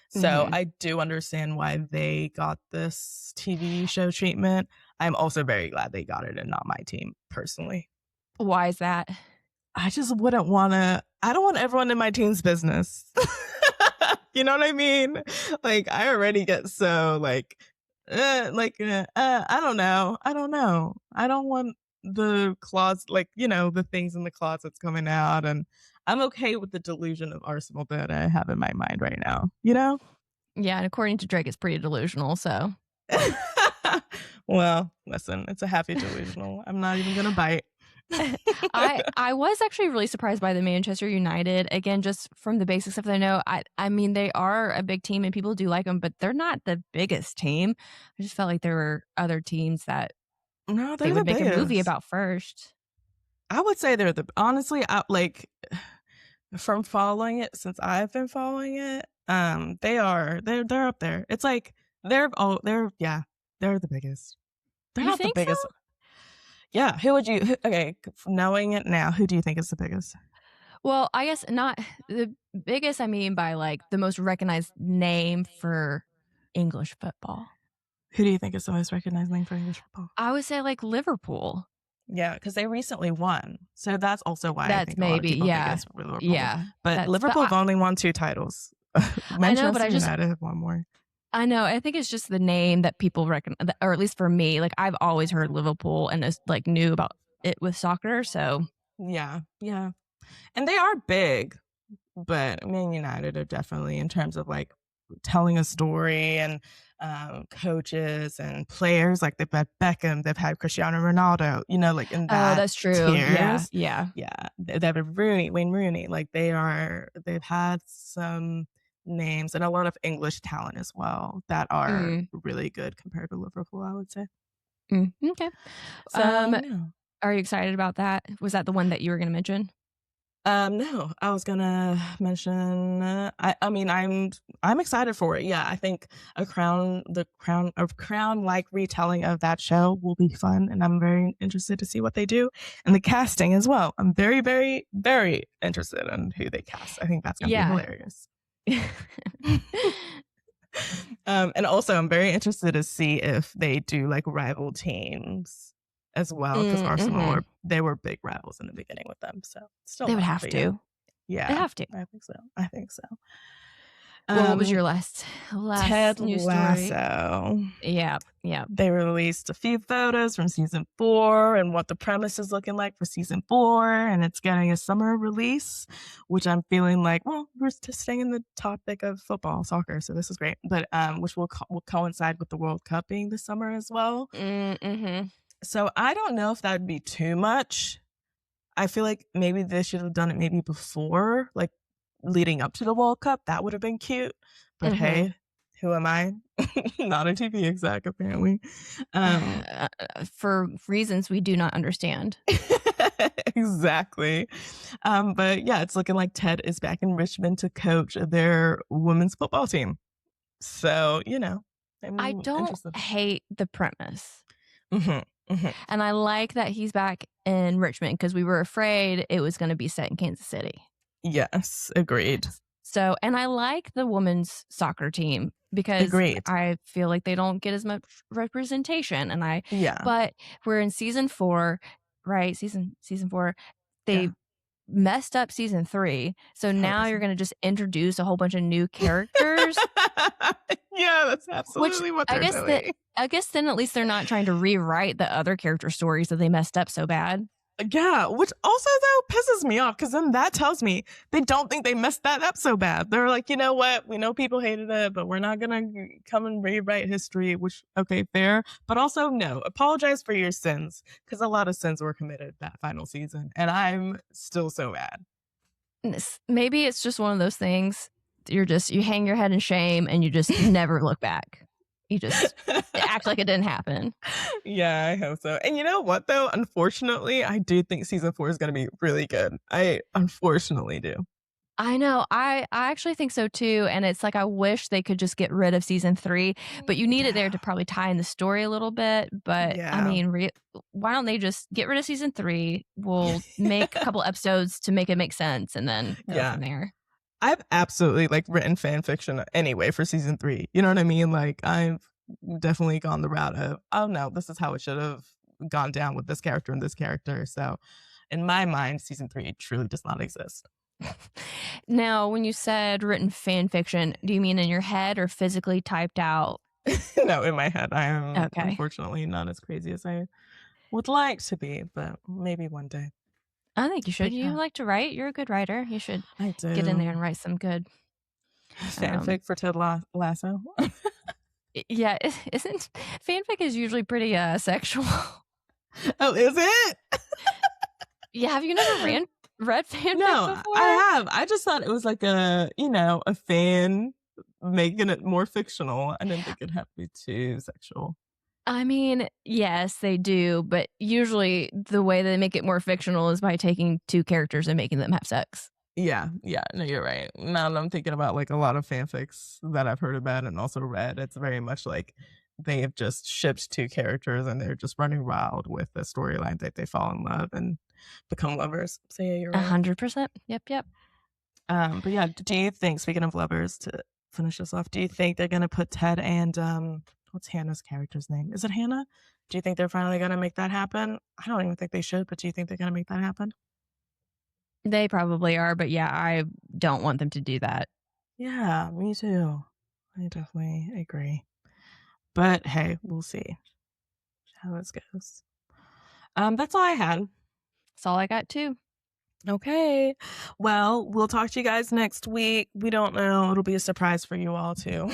So I do understand why they got this TV show treatment. I'm also very glad they got it and not my team, personally. Why is that? I just wouldn't want to. I don't want everyone in my team's business. You know what I mean? Like, I already get so I don't know. I don't want the closet, the things in the closets coming out, and I'm okay with the delusion of Arsenal that I have in my mind right now, you know? Yeah, and according to Drake, it's pretty delusional, so. Well, listen, it's a happy delusional. I'm not even going to bite. I was actually really surprised by the Manchester United. Again, just from the basics of what I know, I mean, they are a big team and people do like them, but they're not the biggest team. I just felt like there were other teams that they would make a movie about first. I would say they're honestly, from following it since I've been following it, they're up there. It's like they're the biggest. They're not the biggest. So? Yeah, knowing it now, who do you think is the biggest? Well, I guess not the biggest. I mean, by like the most recognized name for English football. Who do you think is the most recognized name for English football? I would say like Liverpool. Yeah, because they recently won, so that's also why that's I think maybe a lot of people think it's Liverpool. Yeah, but Liverpool have only won 2 titles. Manchester United have won more. I know. I think it's just the name that people recognize, or at least for me, like I've always heard Liverpool and like knew about it with soccer. So yeah, and they are big, but Man United are definitely, in terms of like telling a story and coaches and players, like they've had Beckham, they've had Cristiano Ronaldo, like in that. Oh, that's true. Tiers. Yeah. They have Wayne Rooney. Like they've had some names and a lot of English talent as well that are really good compared to Liverpool, I would say. Okay. So, are you excited about that? Was that the one that you were going to mention? No, I was gonna mention. I mean, I'm excited for it. Yeah, I think a crown like retelling of that show will be fun, and I'm very interested to see what they do, and the casting as well. I'm very, very, very interested in who they cast. I think that's gonna be hilarious. And also, I'm very interested to see if they do like rival teams as well, because Arsenal they were big rivals in the beginning with them, so still they would have to. Yeah, they have to. I think so. Well, what was your last Ted news Lasso? Story? Yeah. They released a few photos from season 4 and what the premise is looking like for season 4, and it's getting a summer release, which I'm feeling like, well, we're just staying in the topic of football, soccer, so this is great. But which will coincide with the World Cup being this summer as well. So I don't know if that would be too much. I feel like maybe they should have done it maybe before, like leading up to the World Cup. That would have been cute. But hey, who am I? Not a TV exec, apparently. For reasons we do not understand. Exactly. But yeah, it's looking like Ted is back in Richmond to coach their women's football team. So, I don't hate the premise. And I like that he's back in Richmond because we were afraid it was going to be set in Kansas City. Yes, agreed. So, and I like the women's soccer team because I feel like they don't get as much representation. And but we're in season 4, right? Season 4. They messed up season 3. So now you're going to just introduce a whole bunch of new characters. Yeah, that's absolutely what they're doing. I guess then at least they're not trying to rewrite the other character stories that they messed up so bad. Yeah, which also though pisses me off, because then that tells me they don't think they messed that up so bad. They're like, you know what? We know people hated it, but we're not gonna come and rewrite history. Which, okay, fair, but also no. Apologize for your sins, because a lot of sins were committed that final season, and I'm still so mad. Maybe it's just one of those things. You hang your head in shame and you just never look back. You just act like it didn't happen. Yeah, I hope so. And you know what, though? Unfortunately, I do think season 4 is going to be really good. I unfortunately do. I know. I actually think so, too. And it's like I wish they could just get rid of season 3. But you need it there to probably tie in the story a little bit. But, I mean, why don't they just get rid of season 3? We'll make a couple episodes to make it make sense and then go from there. I've absolutely written fan fiction anyway for season 3. You know what I mean? Like, I've definitely gone the route of, oh no, this is how it should have gone down with this character and this character. So in my mind, season 3 truly does not exist. Now, when you said written fan fiction, do you mean in your head or physically typed out? No, in my head. I am unfortunately not as crazy as I would like to be, but maybe one day. I think you should. You like to write. You're a good writer. You should get in there and write some good fanfic for Ted Lasso. Yeah, isn't fanfic is usually pretty sexual. Oh, is it? Yeah, have you never read fanfic No, before? I have. I just thought it was like a fan making it more fictional. I didn't think it'd have to be too sexual. I mean, yes, they do, but usually the way they make it more fictional is by taking two characters and making them have sex. Yeah, no, you're right. Now that I'm thinking about a lot of fanfics that I've heard about and also read, it's very much like they have just shipped two characters and they're just running wild with the storyline that they fall in love and become lovers. So yeah, you're right. 100%. Yep. But yeah, do you think, speaking of lovers, to finish this off, do you think they're gonna put Ted and what's Hannah's character's name? Is it Hannah? Do you think they're finally gonna make that happen? I don't even think they should, but do you think they're gonna make that happen? They probably are, but yeah, I don't want them to do that. Yeah, me too. I definitely agree. But hey, we'll see how this goes. That's all I had. That's all I got too. Okay. Well, we'll talk to you guys next week. We don't know. It'll be a surprise for you all too.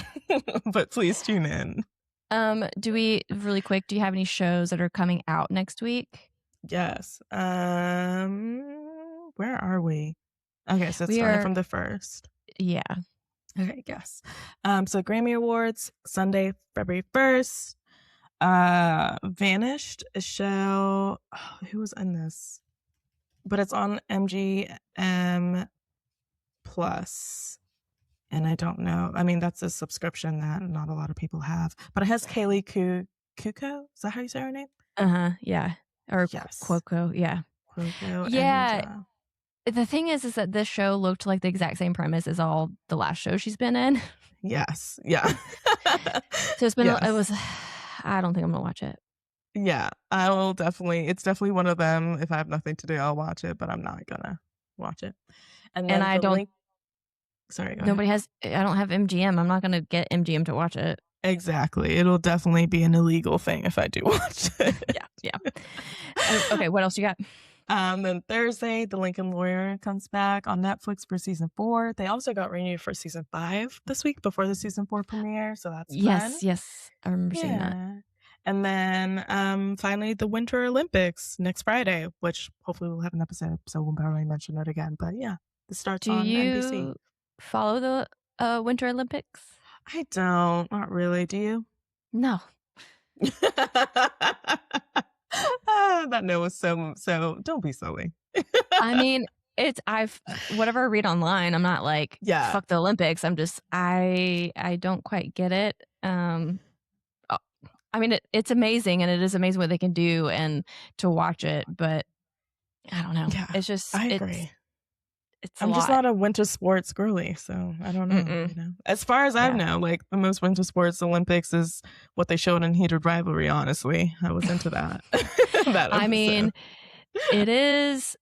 But please tune in. Really quick, do you have any shows that are coming out next week? Yes. Where are we? Okay, so it's starting from the 1st. Yeah. Okay, yes. So Grammy Awards, Sunday, February 1st. Vanished, a show. Oh, who was in this? But it's on MGM Plus. And I don't know. I mean, that's a subscription that not a lot of people have. But it has Kaylee Cuoco. Is that how you say her name? Yeah. Or yes. Cuoco, yeah. Cuoco. Yeah. The thing is that this show looked like the exact same premise as all the last show she's been in. Yes. Yeah. So it's been, it was, I don't think I'm going to watch it. Yeah, I will definitely. It's definitely one of them. If I have nothing to do, I'll watch it, but I'm not gonna watch it. And I don't. Sorry, go nobody ahead. I don't have MGM. I'm not gonna get MGM to watch it. Exactly. It'll definitely be an illegal thing if I do watch it. Yeah. Okay, what else you got? Then Thursday, The Lincoln Lawyer comes back on Netflix for season 4. They also got renewed for season 5 this week before the season 4 premiere, so that's fun. Yes. I remember seeing that. And then finally the Winter Olympics next Friday, which hopefully we'll have an episode, so we'll probably mention it again. But yeah, this starts on NBC. Do you follow the Winter Olympics? I don't. Not really. Do you? No. That no was so don't be silly. I mean, whatever I read online, I'm not like, fuck the Olympics. I'm just, I don't quite get it. I mean, it's amazing, and it is amazing what they can do and to watch it, but I don't know. Yeah, it's just, I agree. I'm just not a winter sports girly, so I don't know. You know? As far as I know, the most winter sports Olympics is what they showed in Heated Rivalry, honestly. I was into that. I mean, it is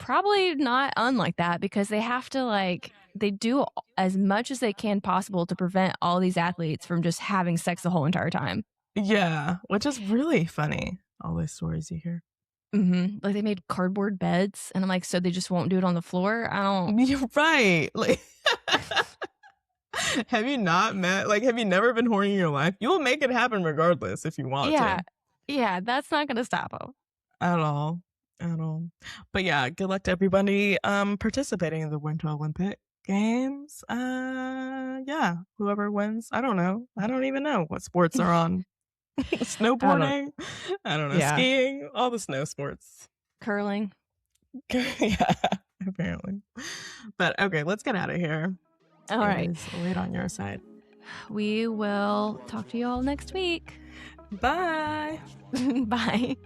probably not unlike that because they have to they do as much as they can possible to prevent all these athletes from just having sex the whole entire time. Yeah, which is really funny. All those stories you hear. Like they made cardboard beds, and I'm like, so they just won't do it on the floor? I don't. You're right. Like, have you never been horny in your life? You will make it happen regardless if you want to. Yeah, that's not gonna stop them at all. But yeah, good luck to everybody participating in the Winter Olympic Games. Yeah, whoever wins, I don't know. I don't even know what sports are on. Snowboarding, I don't know. Yeah. Skiing, all the snow sports. Curling. Yeah, apparently. But okay, let's get out of here. All right. It's late on your side. We will talk to you all next week. Bye. Bye.